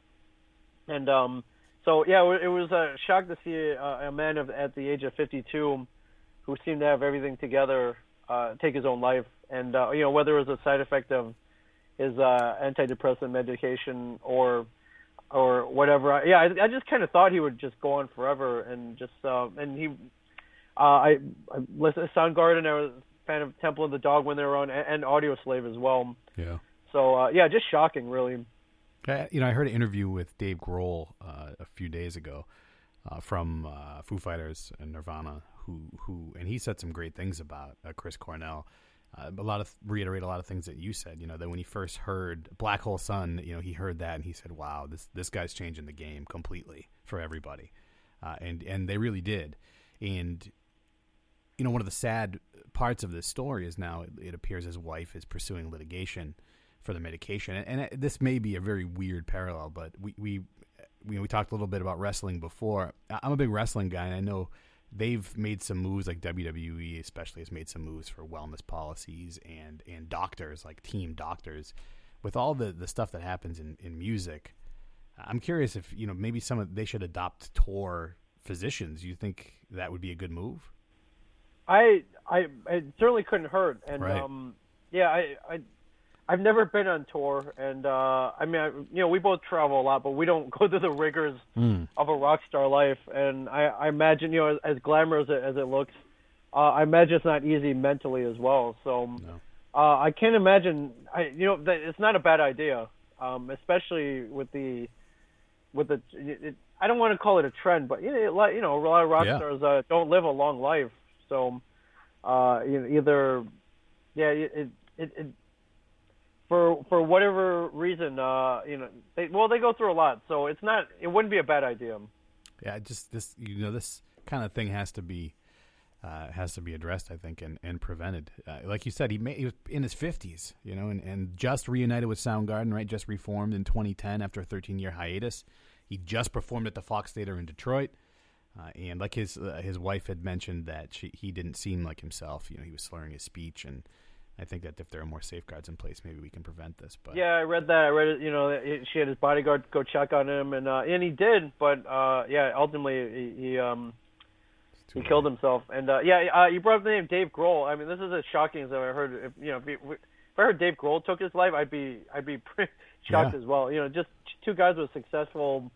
and it was a shock to see a man at the age of 52 who seemed to have everything together take his own life, and whether it was a side effect of his antidepressant medication or whatever. I just kind of thought he would just go on forever, and just and he. I listened to Soundgarden. I was a fan of Temple of the Dog when they were on, and Audioslave as well. Yeah. So just shocking, really. I heard an interview with Dave Grohl a few days ago from Foo Fighters and Nirvana, who and he said some great things about Chris Cornell. reiterate a lot of things that you said. That when he first heard Black Hole Sun, he heard that and he said, "Wow, this guy's changing the game completely for everybody," and they really did. And one of the sad parts of this story is now it appears his wife is pursuing litigation for the medication, and this may be a very weird parallel, but we talked a little bit about wrestling before. I'm a big wrestling guy, and I know they've made some moves, like WWE especially has made some moves for wellness policies and doctors, like team doctors. With all the stuff that happens in music, I'm curious if maybe they should adopt tour physicians. You think that would be a good move? I it certainly couldn't hurt, and right. I've never been on tour, and we both travel a lot, but we don't go through the rigors of a rock star life. And I imagine, as glamorous as it looks, I imagine it's not easy mentally as well. So No. I can't imagine. That it's not a bad idea, especially with the. I don't want to call it a trend, but a lot of rock stars don't live a long life. So either for whatever reason, they go through a lot, so it wouldn't be a bad idea. Yeah, just this kind of thing has to be addressed, I think, and prevented. Like you said, he was in his 50s, and just reunited with Soundgarden, right? Just reformed in 2010 after a 13-year hiatus. He just performed at the Fox Theater in Detroit, and like his wife had mentioned that he didn't seem like himself. He was slurring his speech, and I think that if there are more safeguards in place, maybe we can prevent this. But yeah, I read that. I read it. She had his bodyguard go check on him, and he did. But ultimately he killed himself. And you brought up the name Dave Grohl. I mean, this is as shocking as I heard. If I heard Dave Grohl took his life, I'd be pretty shocked as well. Just two guys with successful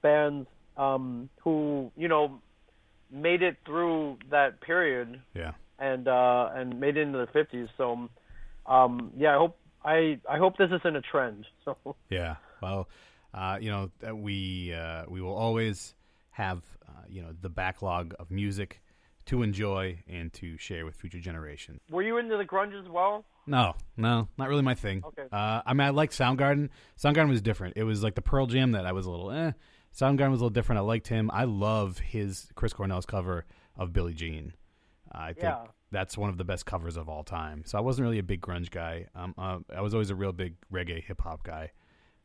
bands who made it through that period. Yeah. And made it into the 50s. So, I hope this isn't a trend. So yeah, well, we will always have the backlog of music to enjoy and to share with future generations. Were you into the grunge as well? No, not really my thing. Okay. I liked Soundgarden. Soundgarden was different. It was like the Pearl Jam that I was a little Soundgarden was a little different. I liked him. I love Chris Cornell's cover of Billie Jean. I think that's one of the best covers of all time. So I wasn't really a big grunge guy. I was always a real big reggae hip hop guy.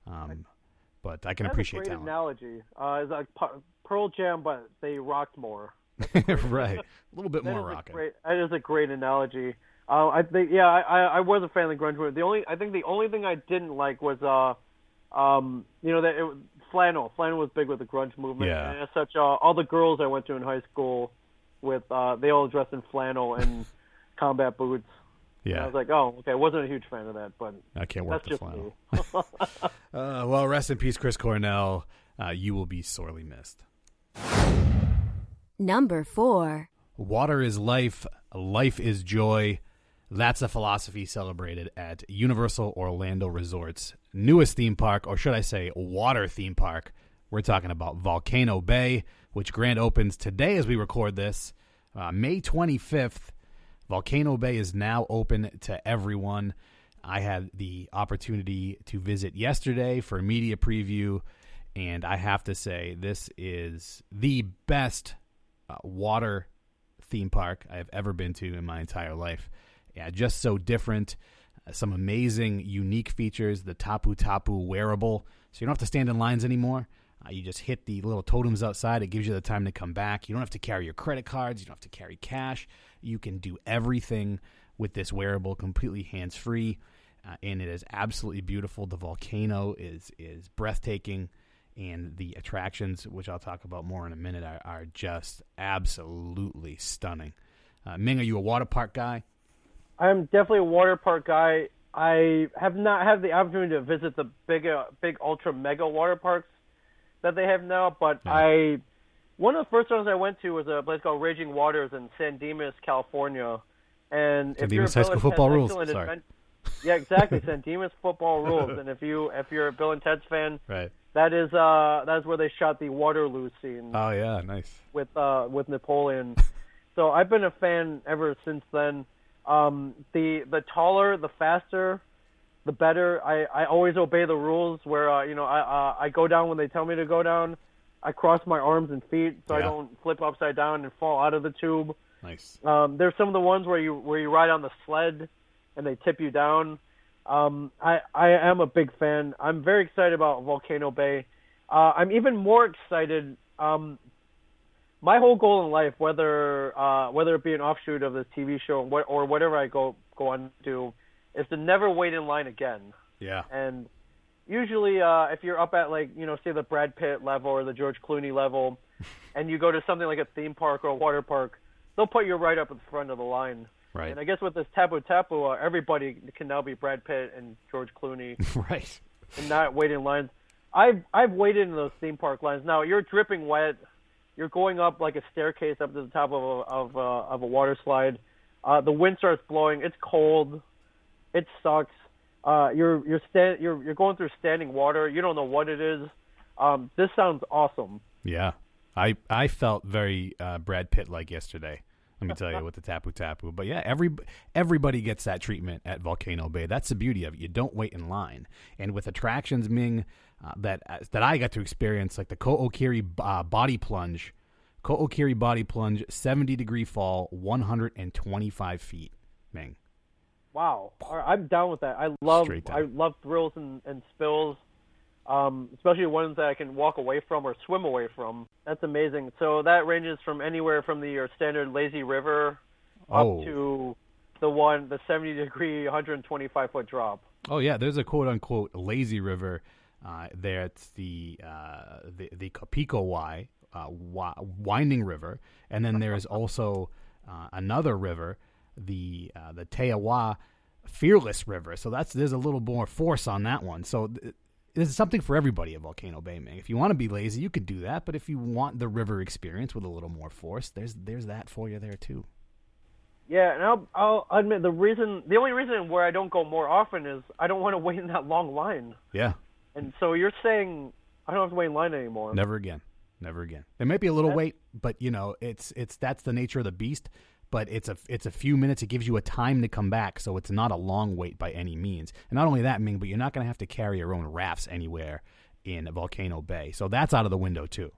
But I can appreciate talent. Analogy. It's like Pearl Jam, but they rocked more. Right, a little bit more rocking. That is a great analogy. I think I was a fan of the grunge movement. The only thing I didn't like was flannel. Flannel was big with the grunge movement. Yeah. And as such, all the girls I went to in high school with they all dressed in flannel and combat boots. Yeah. And I was like, oh, okay. I wasn't a huge fan of that, but I can't work that's the just flannel. me. Well, rest in peace, Chris Cornell. You will be sorely missed. Number 4. Water is life. Life is joy. That's a philosophy celebrated at Universal Orlando Resort's newest theme park, or should I say water theme park. We're talking about Volcano Bay, which grand opens today as we record this, May 25th. Volcano Bay is now open to everyone. I had the opportunity to visit yesterday for a media preview, and I have to say this is the best water theme park I have ever been to in my entire life. Yeah, just so different. Some amazing, unique features. The Tapu Tapu wearable, so you don't have to stand in lines anymore. You just hit the little totems outside. It gives you the time to come back. You don't have to carry your credit cards. You don't have to carry cash. You can do everything with this wearable completely hands-free, and it is absolutely beautiful. The volcano is breathtaking, and the attractions, which I'll talk about more in a minute, are just absolutely stunning. Ming, are you a water park guy? I'm definitely a water park guy. I have not had the opportunity to visit the big ultra mega water parks that they have now, but Yeah. one of the first ones I went to was a place called Raging Waters in San Dimas, California. And San if you're a Dimas High Bill School and football Ted rules. excellent Sorry. Yeah, exactly. San Dimas football rules. And if you're a Bill and Ted's fan, Right. that's where they shot the Waterloo scene. Oh yeah, nice. With Napoleon. So I've been a fan ever since then. The taller, the faster, the better. I always obey the rules where I go down when they tell me to go down. I cross my arms and feet so I don't flip upside down and fall out of the tube. Nice. There's some of the ones where you ride on the sled and they tip you down. I am a big fan. I'm very excited about Volcano Bay. I'm even more excited. My whole goal in life, whether it be an offshoot of this TV show or whatever I go on to do, is to never wait in line again. Yeah. And usually, if you're up at say the Brad Pitt level or the George Clooney level, and you go to something like a theme park or a water park, they'll put you right up at the front of the line. Right. And I guess with this Tapu Tapu, everybody can now be Brad Pitt and George Clooney. Right. And not wait in lines. I've waited in those theme park lines. Now you're dripping wet. You're going up like a staircase up to the top of a water slide. The wind starts blowing. It's cold. It sucks. You're going through standing water. You don't know what it is. This sounds awesome. Yeah. I felt very Brad Pitt like yesterday. Let me tell you, with the Tapu Tapu. But yeah, everybody gets that treatment at Volcano Bay. That's the beauty of it. You don't wait in line. And with attractions, Ming, that I got to experience, like the Ko'okiri body plunge. Ko'okiri body plunge, 70-degree fall, 125 feet, Ming. Wow. All right, I'm down with that. I love thrills and spills, especially ones that I can walk away from or swim away from. That's amazing. So that ranges from anywhere from your standard lazy river up to the 70-degree, 125-foot drop. Oh yeah, there's a quote-unquote lazy river there. It's the Kapiko winding river, and then there's also another river, the Teawa Fearless River. So there's a little more force on that one. So there's something for everybody at Volcano Bay, man. If you want to be lazy, you could do that. But if you want the river experience with a little more force, there's that for you there too. Yeah, and I'll admit the only reason where I don't go more often is I don't want to wait in that long line. Yeah. And so you're saying I don't have to wait in line anymore. Never again. There might be a little wait, but it's that's the nature of the beast. But it's a few minutes. It gives you a time to come back, so it's not a long wait by any means. And not only that, Ming, but you're not going to have to carry your own rafts anywhere in Volcano Bay. So that's out of the window too.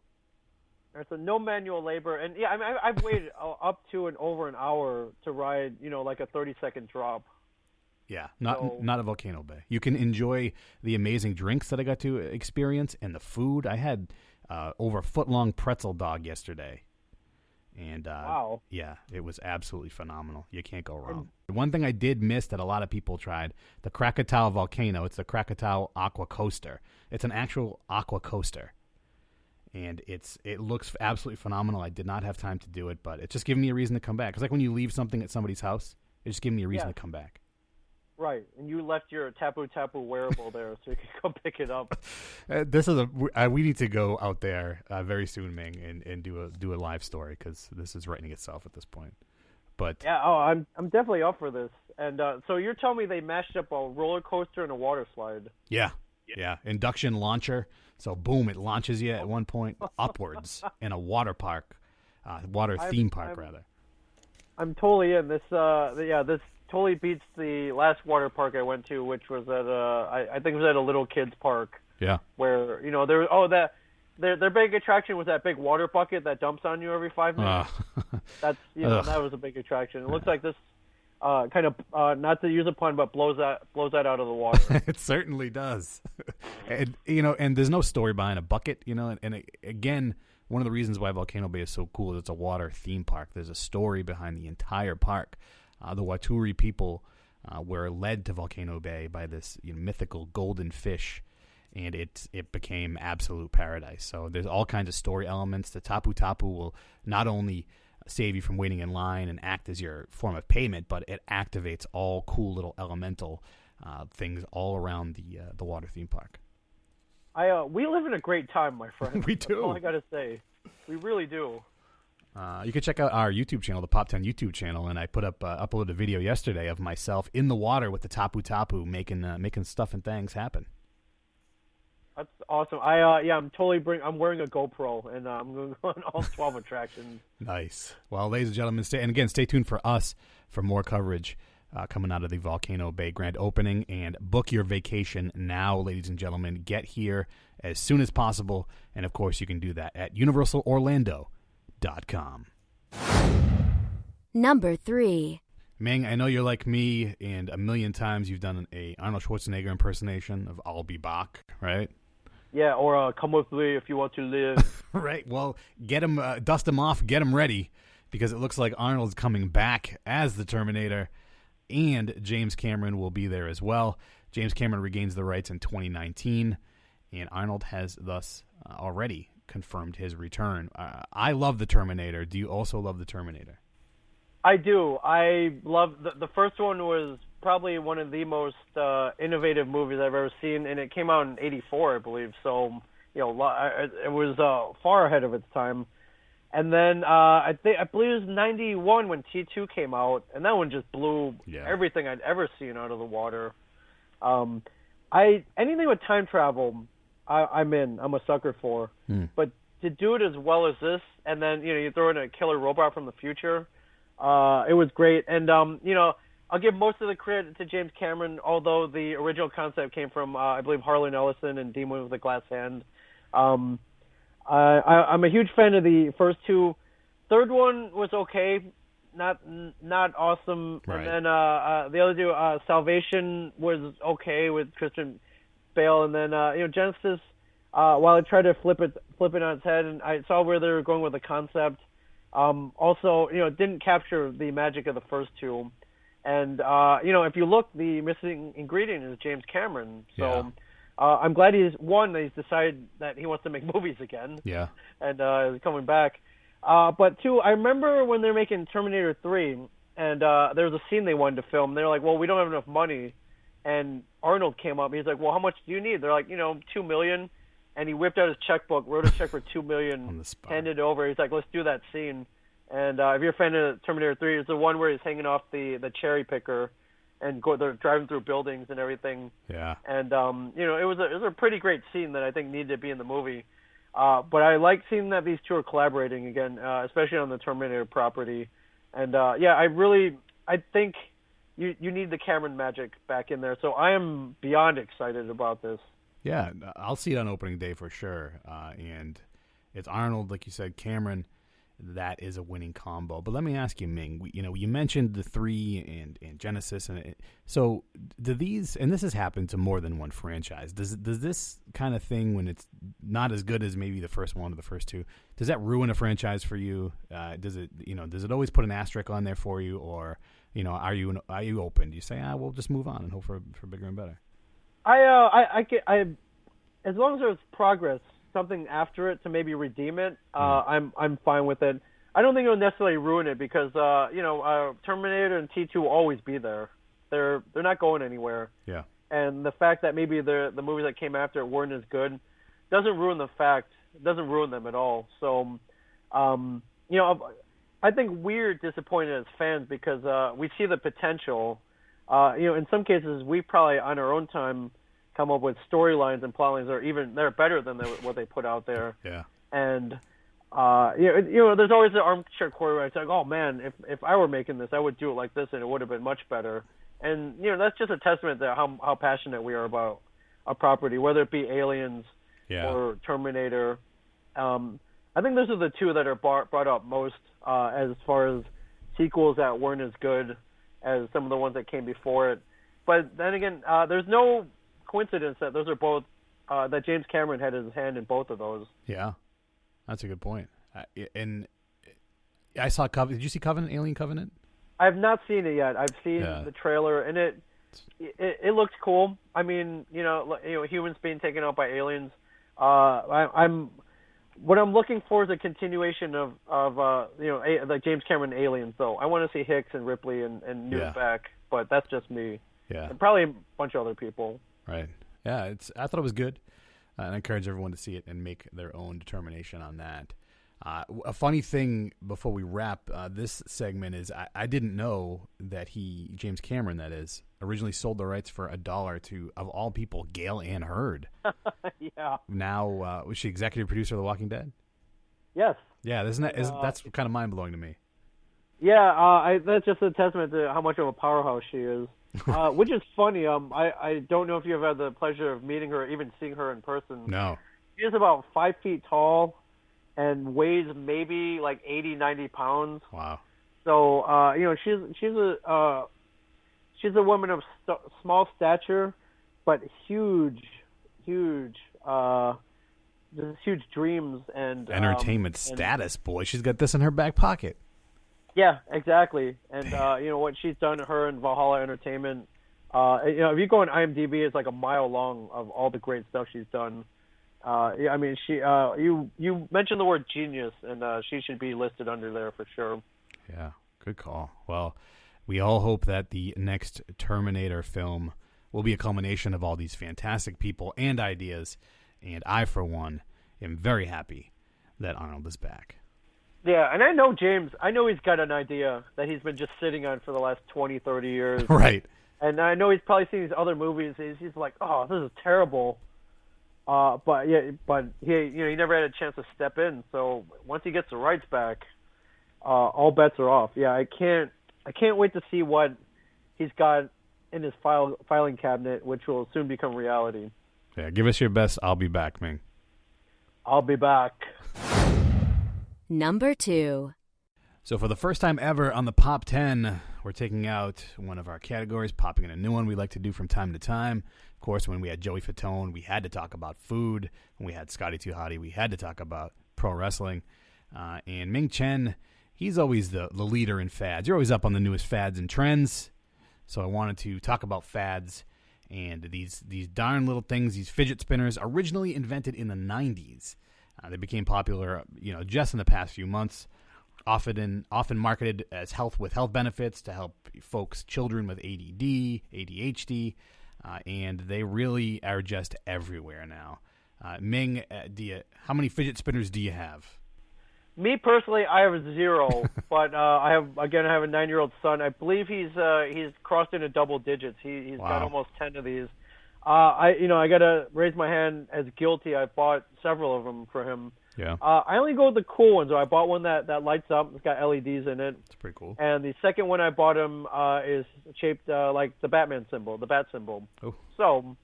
So no manual labor, and yeah, I mean, I've waited up to and over an hour to ride, like a 30-second drop. Yeah, not at Volcano Bay. You can enjoy the amazing drinks that I got to experience and the food. I had over a foot-long pretzel dog yesterday. And wow. Yeah, it was absolutely phenomenal. You can't go wrong. One thing I did miss that a lot of people tried, the Krakatoa volcano. It's the Krakatoa Aqua Coaster. It's an actual aqua coaster. And it looks absolutely phenomenal. I did not have time to do it, but it's just giving me a reason to come back. It's like when you leave something at somebody's house, it's just giving me a reason to come back. Right, and you left your Tapu Tapu wearable there, so you can go pick it up. We need to go out there very soon, Ming, and do a live story, because this is writing itself at this point. But yeah, I'm definitely up for this. And so you're telling me they mashed up a roller coaster and a water slide? Yeah, induction launcher. So boom, it launches you at one point upwards in a water park, theme park rather. I'm totally in this. This totally beats the last water park I went to, which was at I think it was at a little kids park. Yeah. Where their big attraction was that big water bucket that dumps on you every 5 minutes. That was a big attraction. It looks like this kind of not to use a pun, but blows that out of the water. It certainly does. And there's no story behind a bucket. Again, one of the reasons why Volcano Bay is so cool is it's a water theme park. There's a story behind the entire park. The Waturi people were led to Volcano Bay by this mythical golden fish, and it became absolute paradise. So there's all kinds of story elements. The Tapu Tapu will not only save you from waiting in line and act as your form of payment, but it activates all cool little elemental things all around the water theme park. We live in a great time, my friend. We do. That's all I gotta say. We really do. You can check out our YouTube channel, the Pop 10 YouTube channel, and I uploaded a video yesterday of myself in the water with the Tapu Tapu making stuff and things happen. That's awesome. I'm I'm wearing a GoPro, and I'm going to go on all 12 attractions. Nice. Well, ladies and gentlemen, stay tuned for us for more coverage coming out of the Volcano Bay grand opening, and book your vacation now, ladies and gentlemen. Get here as soon as possible, and of course, you can do that at universalorlando.com. Number 3. Ming, I know you're like me, and a million times you've done a Arnold Schwarzenegger impersonation of I'll be back, right? Yeah, or come with me if you want to live. Right. Well, get him, dust him off, get him ready, because it looks like Arnold's coming back as the Terminator, and James Cameron will be there as well. James Cameron regains the rights in 2019, and Arnold has thus already confirmed his return. I love the Terminator. Do you also love the Terminator? I do. I love the first one was probably one of the most innovative movies I've ever seen, and it came out in '84, I believe. So, it was far ahead of its time. And then I believe it was '91 when T2 came out, and that one just blew everything I'd ever seen out of the water. Anything with time travel, I'm in. I'm a sucker for. But to do it as well as this, and then you throw in a killer robot from the future, it was great. And I'll give most of the credit to James Cameron, although the original concept came from I believe Harlan Ellison and Demon with the Glass Hand. I'm a huge fan of the first two. Third one was okay, not awesome. Right. And then the other two, Salvation was okay with Christian Bale, and then Genesis. While I tried to flip it on its head, and I saw where they were going with the concept. Also, it didn't capture the magic of the first two. And if you look, the missing ingredient is James Cameron. So. I'm glad he's decided that he wants to make movies again. Yeah. And is coming back. But two, I remember when they were making Terminator 3, and there was a scene they wanted to film. They were like, well, we don't have enough money. And Arnold came up. He's like, well, how much do you need? They're like, $2 million. And he whipped out his checkbook, wrote a check for $2 million, on the spot. handed it over. He's like, let's do that scene. And if you're a fan of Terminator 3, it's the one where he's hanging off the cherry picker. And they're driving through buildings and everything. Yeah. And it was a pretty great scene that I think needed to be in the movie. But I like seeing that these two are collaborating again, especially on the Terminator property. And I think you need the Cameron magic back in there. So I am beyond excited about this. Yeah, I'll see it on opening day for sure. And it's Arnold, like you said, Cameron. That is a winning combo. But let me ask you, Ming. You mentioned the 3 and Genesis, and so do these? And this has happened to more than one franchise. Does this kind of thing, when it's not as good as maybe the first one or the first two, does that ruin a franchise for you? Does it always put an asterisk on there for you, or are you open? Do you say, we'll just move on and hope for bigger and better? I as long as there's progress, something after it to maybe redeem it, I'm fine with it. I don't think it'll necessarily ruin it because Terminator and T2 will always be there. They're not going anywhere. Yeah. And the fact that maybe the movies that came after it weren't as good doesn't ruin them at all. So I think we're disappointed as fans because we see the potential. In some cases we probably on our own time come up with storylines and plotlines that are better than what they put out there. Yeah. And there's always the armchair quarterback. It's like, oh man, if I were making this, I would do it like this, and it would have been much better. And that's just a testament to how passionate we are about a property, whether it be Aliens or Terminator. I think those are the two that are brought up most as far as sequels that weren't as good as some of the ones that came before it. But then again, there's no coincidence that those are both that James Cameron had his hand in both of those. Yeah, that's a good point. And I saw Covenant. Did you see Covenant? Alien Covenant? I have not seen it yet. I've seen the trailer, and it looks cool. I mean, humans being taken out by aliens. What I'm looking for is a continuation of like James Cameron Aliens. Though I want to see Hicks and Ripley and Newt back, but that's just me. Yeah, and probably a bunch of other people. Right. Yeah, I thought it was good. And I encourage everyone to see it and make their own determination on that. A funny thing before we wrap this segment is I didn't know that James Cameron, that is, originally sold the rights for $1 to, of all people, Gail Ann Hurd. Yeah. Now, was she executive producer of The Walking Dead? Yes. Yeah, that's kind of mind-blowing to me. Yeah, that's just a testament to how much of a powerhouse she is. Which is funny. I don't know if you've had the pleasure of meeting her or even seeing her in person. No. She's about 5 feet tall and weighs maybe like 80, 90 pounds. Wow. So, she's a woman of small stature, but huge dreams and entertainment status, boy. She's got this in her back pocket. Yeah, exactly. And what she's done, her and Valhalla Entertainment. If you go on IMDb, it's like a mile long of all the great stuff she's done. I mean, you mentioned the word genius, and she should be listed under there for sure. Yeah, good call. Well, we all hope that the next Terminator film will be a culmination of all these fantastic people and ideas. And I, for one, am very happy that Arnold is back. Yeah, and I know James, he's got an idea that he's been just sitting on for the last 20, 30 years. Right. And I know he's probably seen these other movies. He's like, oh, this is terrible. But he never had a chance to step in. So once he gets the rights back, all bets are off. Yeah, I can't wait to see what he's got in his filing cabinet, which will soon become reality. Yeah, give us your best. I'll be back, Ming. I'll be back. Number 2. So for the first time ever on the Pop 10, we're taking out one of our categories, popping in a new one we like to do from time to time. Of course, when we had Joey Fatone, we had to talk about food. When we had Scotty Too Hottie, we had to talk about pro wrestling. And Ming Chen, he's always the leader in fads. You're always up on the newest fads and trends. So I wanted to talk about fads and these darn little things, these fidget spinners, originally invented in the 90s. They became popular, just in the past few months. Often marketed as health benefits to help children with ADD, ADHD, and they really are just everywhere now. Ming, how many fidget spinners do you have? Me personally, I have 0, but I have a 9-year-old son. I believe he's crossed into double digits. He's got almost 10 of these. I gotta raise my hand as guilty. I bought several of them for him. Yeah. I only go with the cool ones. So I bought one that lights up. It's got LEDs in it. It's pretty cool. And the second one I bought him is shaped like the Batman symbol, the bat symbol. Oh. So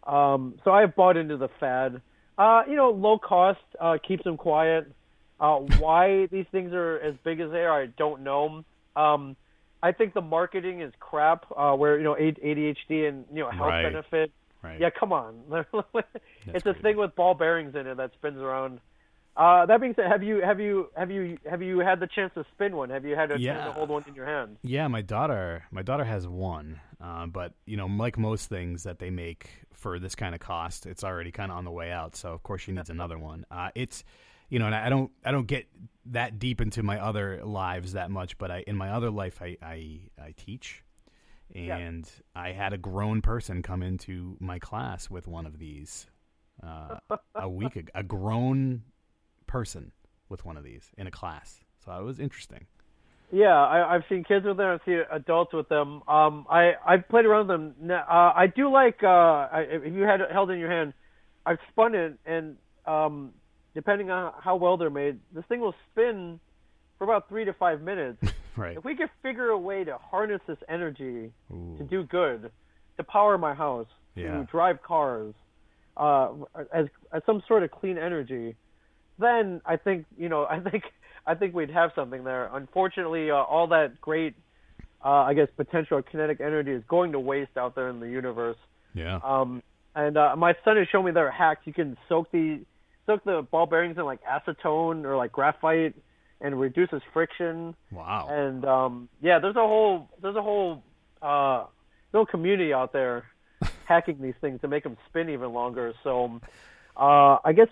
I have bought into the fad. Low cost keeps them quiet. Why these things are as big as they are, I don't know. I think the marketing is crap. Where ADHD and health benefit. Right. Yeah, come on. It's a thing with ball bearings in it that spins around. That being said, have you had the chance to spin one? Have you had a chance to hold one in your hand? Yeah, my daughter has one. But like most things that they make for this kind of cost, it's already kind of on the way out. So of course she needs another one. It's and I don't get that deep into my other lives that much, but in my other life I teach. And I had a grown person come into my class with one of these a week ago. A grown person with one of these in a class. So it was interesting. Yeah, I've seen kids with them. I've seen adults with them. I've played around with them. I do like, if you had it held in your hand, I've spun it, and depending on how well they're made, this thing will spin for about 3 to 5 minutes. Right. If we could figure a way to harness this energy to do good, to power my house, to drive cars, as some sort of clean energy, then I think we'd have something there. Unfortunately, all that great, potential kinetic energy is going to waste out there in the universe. Yeah. And my son has shown me there are hacks. You can soak the ball bearings in like acetone or like graphite, and it reduces friction. Wow. And there's a whole little community out there hacking these things to make them spin even longer. So I guess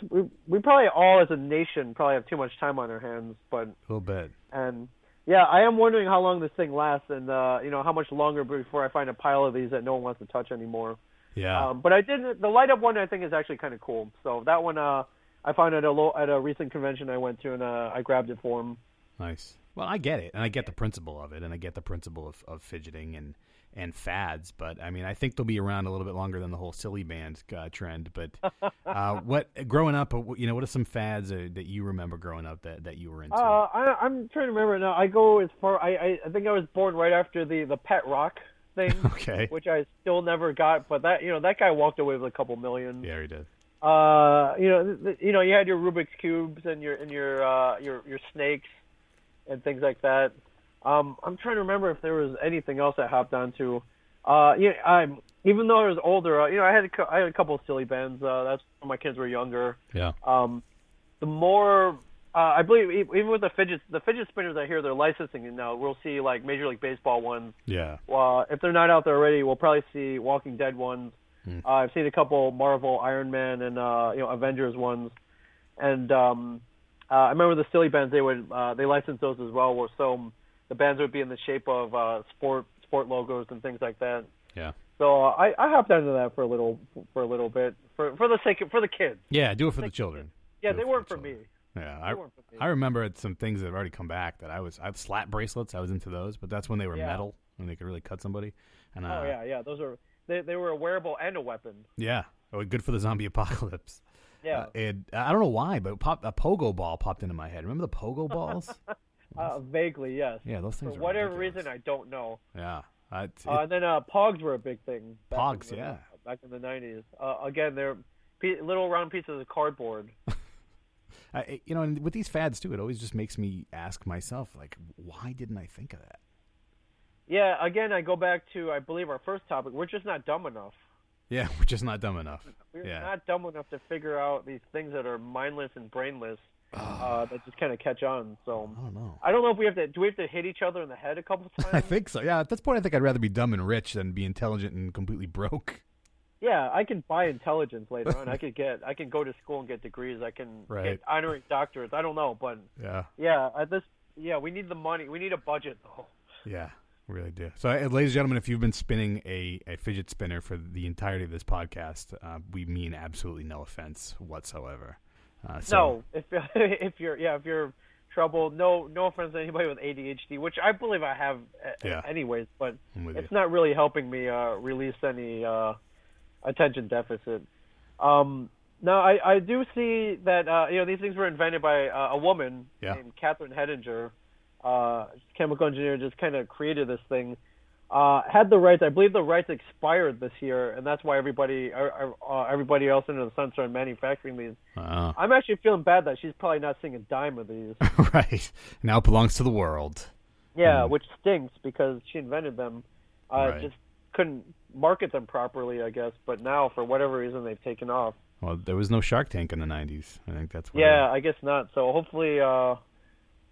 we probably all as a nation probably have too much time on our hands, but a little bit. And I am wondering how long this thing lasts, and how much longer before I find a pile of these that no one wants to touch anymore. Yeah. But the light up one I think is actually kind of cool. So that one I I found it at a recent convention I went to, and I grabbed it for him. Nice. Well, I get it, and I get the principle of it, and I get the principle of fidgeting and fads. But I mean, I think they'll be around a little bit longer than the whole silly band trend. But what growing up, what are some fads that you remember growing up that you were into? I'm trying to remember now. I go as far. I think I was born right after the pet rock thing, Okay. which I still never got. But that guy walked away with a couple million. Yeah, he did. You had your Rubik's cubes and your snakes and things like that. I'm trying to remember if there was anything else I hopped onto. Even though I was older, I had a couple of silly bands. That's when my kids were younger. Yeah. The more I believe, even with the fidget spinners, I hear they're licensing it now. We'll see like Major League Baseball ones. Yeah. If they're not out there already, we'll probably see Walking Dead ones. I've seen a couple Marvel, Iron Man, and Avengers ones. And I remember the silly bands, they licensed those as well. So the bands would be in the shape of sport logos and things like that. Yeah. So I hopped onto that for a little bit for the kids. Yeah, do it for the children. Yeah, they weren't for me. Yeah, I remember some things that have already come back that I have slap bracelets. I was into those, but that's when they were metal and they could really cut somebody. And those are they were a wearable and a weapon. Yeah, good for the zombie apocalypse. Yeah, and I don't know why, but a pogo ball popped into my head. Remember the pogo balls? Vaguely, yes. Yeah, those things. For whatever reason, I don't know. Yeah. And then Pogs were a big thing. Pogs, back in the 90s. Again, they're little round pieces of cardboard. And with these fads too, it always just makes me ask myself, like, why didn't I think of that? Yeah, again, I go back to, I believe, our first topic. We're just not dumb enough. Yeah, we're just not dumb enough. We're not dumb enough to figure out these things that are mindless and brainless that just kind of catch on. So I don't know. I don't know if do we have to hit each other in the head a couple times? I think so. Yeah, at this point, I think I'd rather be dumb and rich than be intelligent and completely broke. Yeah, I can buy intelligence later on. I can go to school and get degrees. I can get honorary doctorates. I don't know, but we need the money. We need a budget though. Yeah, we really do. So, ladies and gentlemen, if you've been spinning a fidget spinner for the entirety of this podcast, we mean absolutely no offense whatsoever. No, if you're troubled, no offense to anybody with ADHD, which I believe I have anyways, but it's not really helping me release any attention deficit. Now, I do see that these things were invented by a woman named Catherine Hedinger, chemical engineer, just kind of created this thing. Had the rights. I believe the rights expired this year, and that's why everybody else under the sun started manufacturing these. I'm actually feeling bad that she's probably not seeing a dime of these. Right. Now it belongs to the world. Yeah, which stinks because she invented them. Just couldn't market them properly, I guess. But now, for whatever reason, they've taken off. Well, there was no Shark Tank in the 90s. I think that's why. Yeah, I guess not. So hopefully,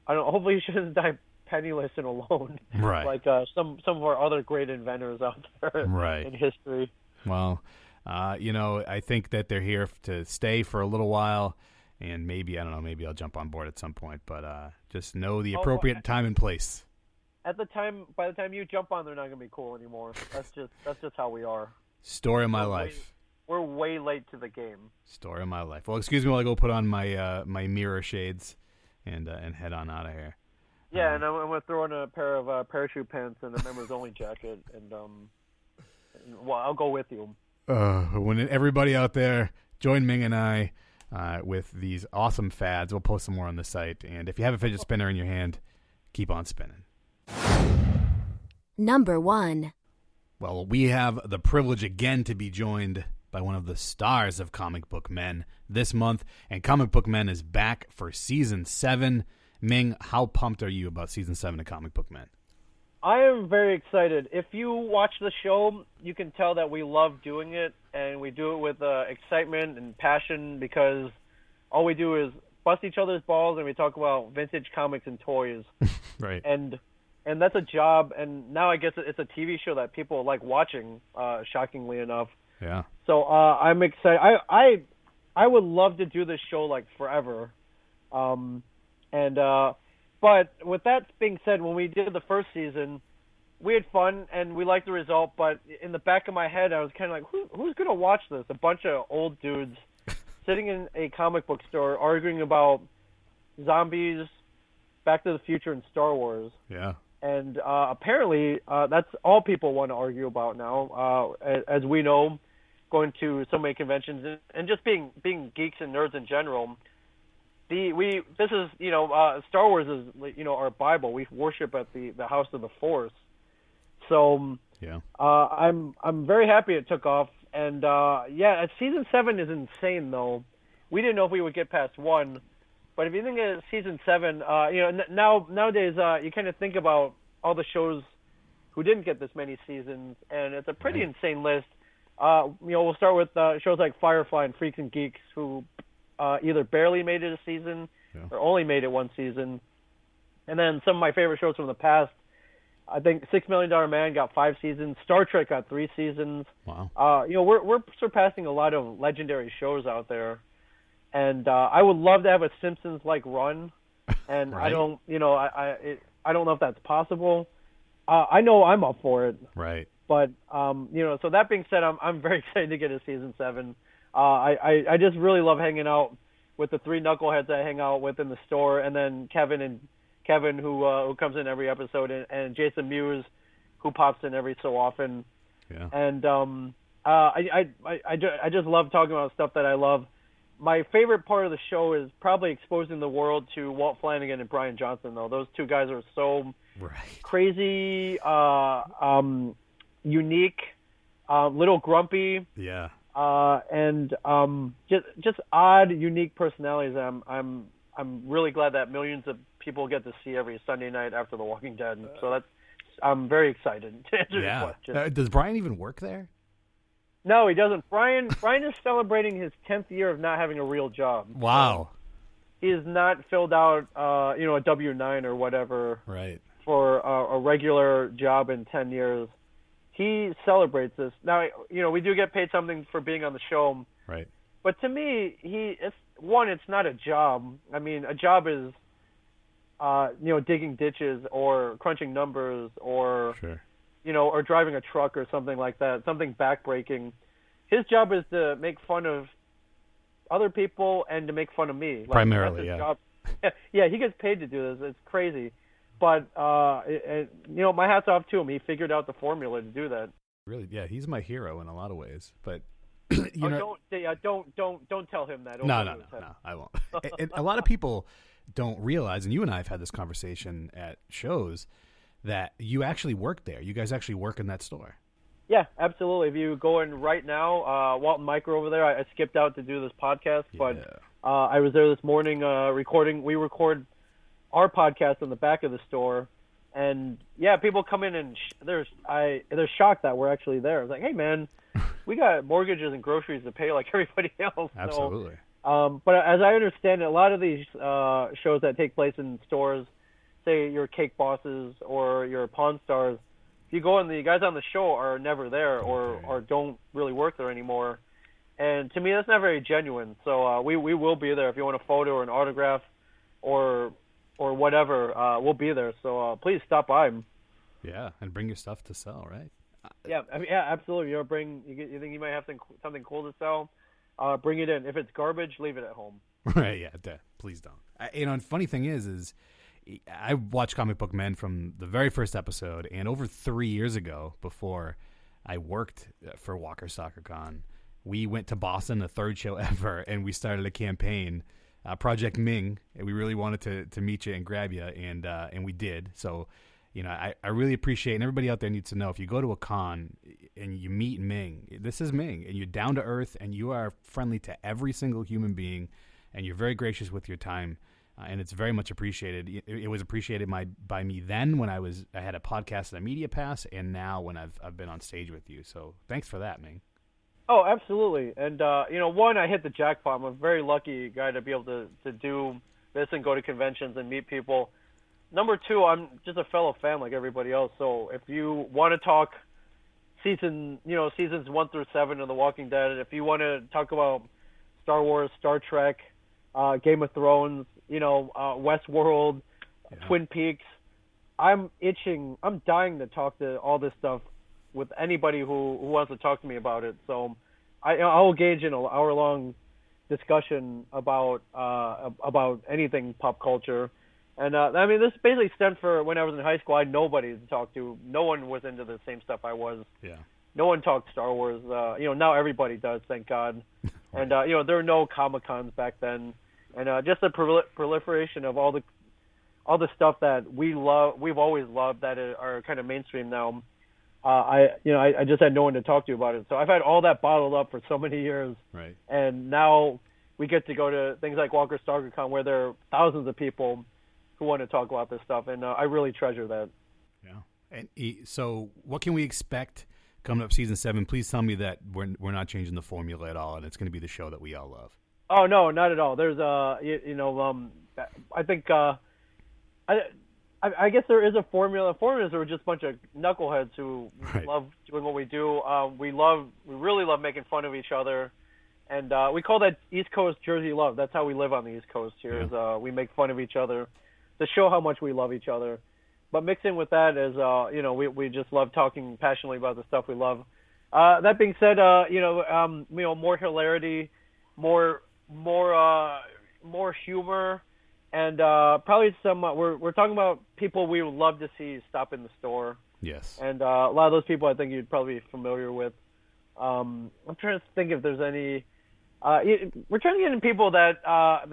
hopefully she doesn't die penniless and alone, right? Like some of our other great inventors out there, in history. Well, I think that they're here to stay for a little while, and maybe maybe I'll jump on board at some point. But just know the appropriate time and place. By the time you jump on, they're not going to be cool anymore. That's just how we are. Story of my life. We're way late to the game. Story of my life. Well, excuse me while I go put on my my mirror shades and head on out of here. Yeah, and I'm going to throw in a pair of parachute pants and a members only jacket, and I'll go with you. When everybody out there join Ming and I with these awesome fads, we'll post some more on the site. And if you have a fidget spinner in your hand, keep on spinning. Number 1. Well, we have the privilege again to be joined by one of the stars of Comic Book Men this month, and Comic Book Men is back for Season 7. Ming, how pumped are you about Season 7 of Comic Book Men? I am very excited. If you watch the show, you can tell that we love doing it, and we do it with excitement and passion because all we do is bust each other's balls and we talk about vintage comics and toys. Right. And that's a job, and now I guess it's a TV show that people like watching, shockingly enough. Yeah. So I'm excited. I would love to do this show like forever. But with that being said, when we did the first season, we had fun and we liked the result. But in the back of my head, I was kind of like, who's going to watch this? A bunch of old dudes sitting in a comic book store arguing about zombies, Back to the Future, and Star Wars. Yeah. And apparently, that's all people want to argue about now. As we know, going to so many conventions and just being geeks and nerds in general. This is Star Wars is our Bible. We worship at the house of the Force. So yeah, I'm very happy it took off. And season 7 is insane though. We didn't know if we would get past 1. But if you think of season 7, nowadays you kind of think about all the shows who didn't get this many seasons, and it's a pretty insane list. We'll start with shows like Firefly and Freaks and Geeks, who either barely made it a season or only made it 1 season. And then some of my favorite shows from the past, I think $6 Million Man got 5 seasons. Star Trek got 3 seasons. Wow. We're surpassing a lot of legendary shows out there. And I would love to have a Simpsons-like run, and right. I don't know if that's possible. I know I'm up for it. Right. But so that being said, I'm very excited to get a season 7. I just really love hanging out with the 3 knuckleheads I hang out with in the store, and then Kevin who comes in every episode, and Jason Mewes, who pops in every so often. Yeah. And I just love talking about stuff that I love. My favorite part of the show is probably exposing the world to Walt Flanagan and Bryan Johnson, though. Those 2 guys are so crazy, unique, little grumpy, and just odd, unique personalities. I'm really glad that millions of people get to see every Sunday night after The Walking Dead. So I'm very excited to answer your question. Does Bryan even work there? No, he doesn't. Bryan is celebrating his 10th year of not having a real job. Wow. He has not filled out, a W-9 or whatever for a regular job in 10 years. He celebrates this. Now, we do get paid something for being on the show. Right. But to me, it's not a job. I mean, a job is, digging ditches or crunching numbers or... Sure. Or driving a truck or something like that, something backbreaking. His job is to make fun of other people and to make fun of me. Like, primarily, job. Yeah, he gets paid to do this. It's crazy. But, my hat's off to him. He figured out the formula to do that. Really, yeah, he's my hero in a lot of ways. But, don't tell him that. No, I won't. And a lot of people don't realize, and you and I have had this conversation at shows, that you actually work there. You guys actually work in that store. Yeah, absolutely. If you go in right now, Walt and Mike are over there. I skipped out to do this podcast, but I was there this morning recording. We record our podcast in the back of the store, and people come in and they're shocked that we're actually there. I was like, hey man, we got mortgages and groceries to pay like everybody else. Absolutely. So, but as I understand it, a lot of these shows that take place in stores, say your Cake Bosses or your Pawn Stars, if you go in, the guys on the show are never there or don't really work there anymore. And to me, that's not very genuine. So we will be there if you want a photo or an autograph or whatever. We'll be there. So please stop by. Yeah, and bring your stuff to sell, right? Yeah, absolutely. You think you might have something cool to sell? Bring it in. If it's garbage, leave it at home. Right? Yeah. Please don't. And funny thing is I watched Comic Book Men from the very first episode, and over 3 years ago, before I worked for Walker Soccer Con, we went to Boston, the 3rd show ever, and we started a campaign, Project Ming, and we really wanted to meet you and grab you, and we did. So, I really appreciate, and everybody out there needs to know, if you go to a con and you meet Ming, this is Ming, and you're down to earth, and you are friendly to every single human being, and you're very gracious with your time. And it's very much appreciated. It was appreciated by me then when I had a podcast and a media pass, and now when I've been on stage with you. So thanks for that, Ming. Oh, absolutely. And one, I hit the jackpot. I'm a very lucky guy to be able to do this and go to conventions and meet people. Number 2, I'm just a fellow fan like everybody else. So if you want to talk seasons 1 through 7 of The Walking Dead, if you want to talk about Star Wars, Star Trek, Game of Thrones, Westworld, Twin Peaks, I'm dying to talk to all this stuff with anybody who wants to talk to me about it. So I'll engage in an hour-long discussion about anything pop culture. And I mean, this basically stemmed for when I was in high school. I had nobody to talk to. No one was into the same stuff I was. Yeah. No one talked Star Wars. Now everybody does, thank God. And there were no Comic-Cons back then, and just the proliferation of all the stuff that we've always loved that are kind of mainstream now. I just had no one to talk to about it. So I've had all that bottled up for so many years. Right. And now we get to go to things like Walker StarkerCon where there are thousands of people who want to talk about this stuff, and I really treasure that. Yeah. And so what can we expect coming up season 7? Please tell me that we're not changing the formula at all, and it's going to be the show that we all love. Oh no, not at all. There's I think I guess there is a formula. Formulas are just a bunch of knuckleheads who love doing what we do. We really love making fun of each other, and we call that East Coast Jersey love. That's how we live on the East Coast here. Is we make fun of each other to show how much we love each other. But mixed in with that is, we just love talking passionately about the stuff we love. That being said, more hilarity, more humor, and probably some. We're talking about people we would love to see stop in the store. Yes. And a lot of those people, I think you'd probably be familiar with. I'm trying to think if there's any. We're trying to get in people that are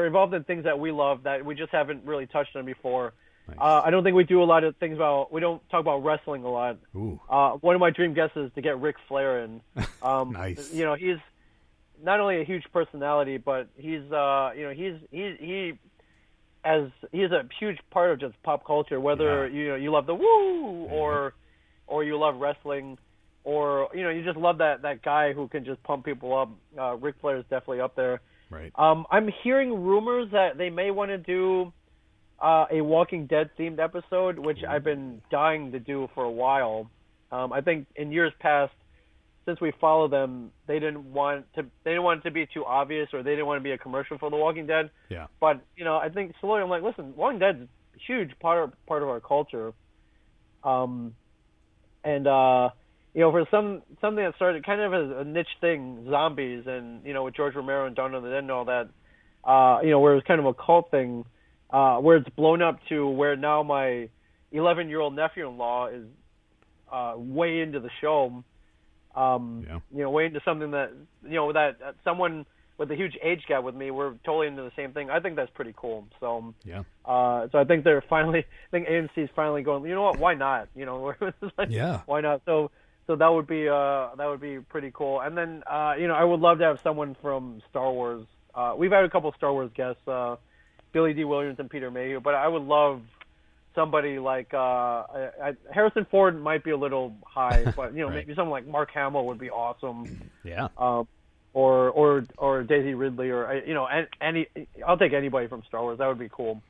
involved in things that we love that we just haven't really touched on before. Nice. I don't think we do a lot of things we don't talk about wrestling a lot. Ooh. One of my dream guests is to get Ric Flair in. Nice. He's not only a huge personality, but he's a huge part of just pop culture, whether you love the woo or you love wrestling, or you just love that guy who can just pump people up. Ric Flair is definitely up there. Right. I'm hearing rumors that they may want to do a Walking Dead themed episode, which I've been dying to do for a while. I think in years past, since we follow them, they didn't want it to be too obvious, or they didn't want to be a commercial for The Walking Dead. Yeah. But I think slowly I'm like, listen, Walking Dead's a huge part of our culture. For something that started kind of as a niche thing, zombies, and with George Romero and Dawn of the Dead and all that, where it was kind of a cult thing, where it's blown up to where now my 11-year-old nephew-in-law is way into the show. Way into something that that someone with a huge age gap with me, we're totally into the same thing. I think that's pretty cool. So so I think AMC's finally going, you know what, why not? Why not? So that would be pretty cool. And then I would love to have someone from Star Wars. We've had a couple of Star Wars guests, Billy D. Williams and Peter Mayhew, but I would love somebody like Harrison Ford might be a little high, but right. Maybe someone like Mark Hamill would be awesome. Yeah. Or Daisy Ridley, or any. I'll take anybody from Star Wars. That would be cool.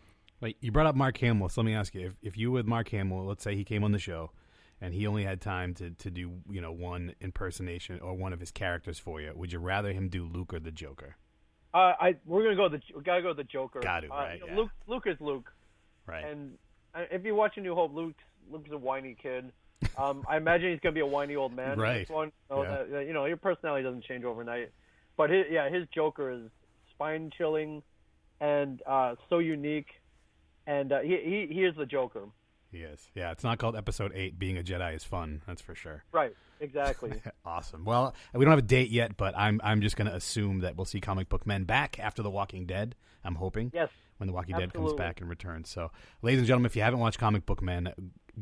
Like, you brought up Mark Hamill, so let me ask you: if you with Mark Hamill, let's say he came on the show, and he only had time to do one impersonation or one of his characters for you, would you rather him do Luke or the Joker? We gotta go with the Joker. Got it, right? Luke is Luke. Right. And if you watch A New Hope, Luke's a whiny kid. I imagine he's gonna be a whiny old man. Right. In this one. Your personality doesn't change overnight. But his Joker is spine chilling, and so unique, and he is the Joker. He is. Yeah, it's not called Episode 8. Being a Jedi is fun. That's for sure. Right. Exactly. Awesome. Well, we don't have a date yet, but I'm just going to assume that we'll see Comic Book Men back after The Walking Dead. I'm hoping. Yes. When The Walking Dead comes back and returns. So, ladies and gentlemen, if you haven't watched Comic Book Men,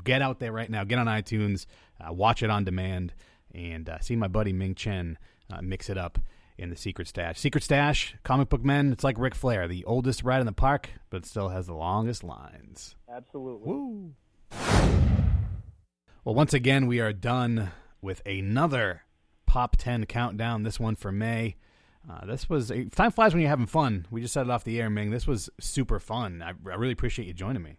get out there right now. Get on iTunes. Watch it on demand. And see my buddy Ming Chen mix it up in the Secret Stash. Secret Stash, Comic Book Men, it's like Ric Flair, the oldest ride in the park, but still has the longest lines. Absolutely. Woo! Well, once again, we are done with another Pop 10 countdown, this one for May. Time flies when you're having fun. We just said it off the air, Ming. This was super fun. I really appreciate you joining me.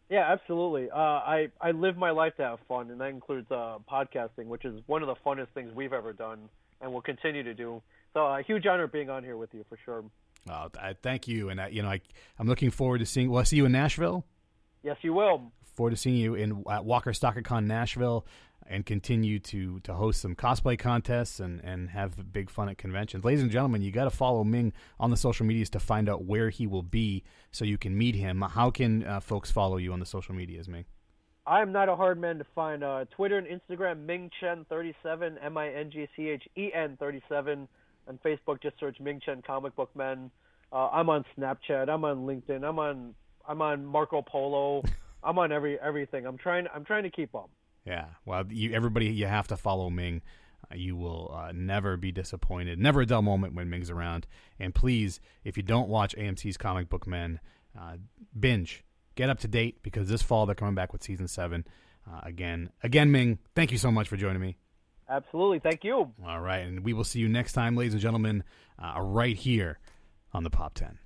Yeah, absolutely. I live my life to have fun, and that includes podcasting, which is one of the funnest things we've ever done and will continue to do. So a huge honor being on here with you, for sure. Thank you. And, I'm looking forward to seeing – will I see you in Nashville? Yes, you will. Forward to seeing you at Walker StalkerCon Nashville. and continue to host some cosplay contests and have big fun at conventions. Ladies and gentlemen, you got to follow Ming on the social medias to find out where he will be so you can meet him. How can folks follow you on the social medias, Ming? I'm not a hard man to find. Twitter and Instagram, Ming Chen 37, MINGCHEN 37. On Facebook, just search Ming Chen Comic Book Men. I'm on Snapchat. I'm on LinkedIn. I'm on Marco Polo. I'm on everything. I'm trying to keep up. Yeah. Well, everybody, you have to follow Ming. You will never be disappointed. Never a dull moment when Ming's around. And please, if you don't watch AMC's Comic Book Men, binge. Get up to date because this fall they're coming back with season 7 again. Again, Ming, thank you so much for joining me. Absolutely. Thank you. All right. And we will see you next time, ladies and gentlemen, right here on the Pop 10.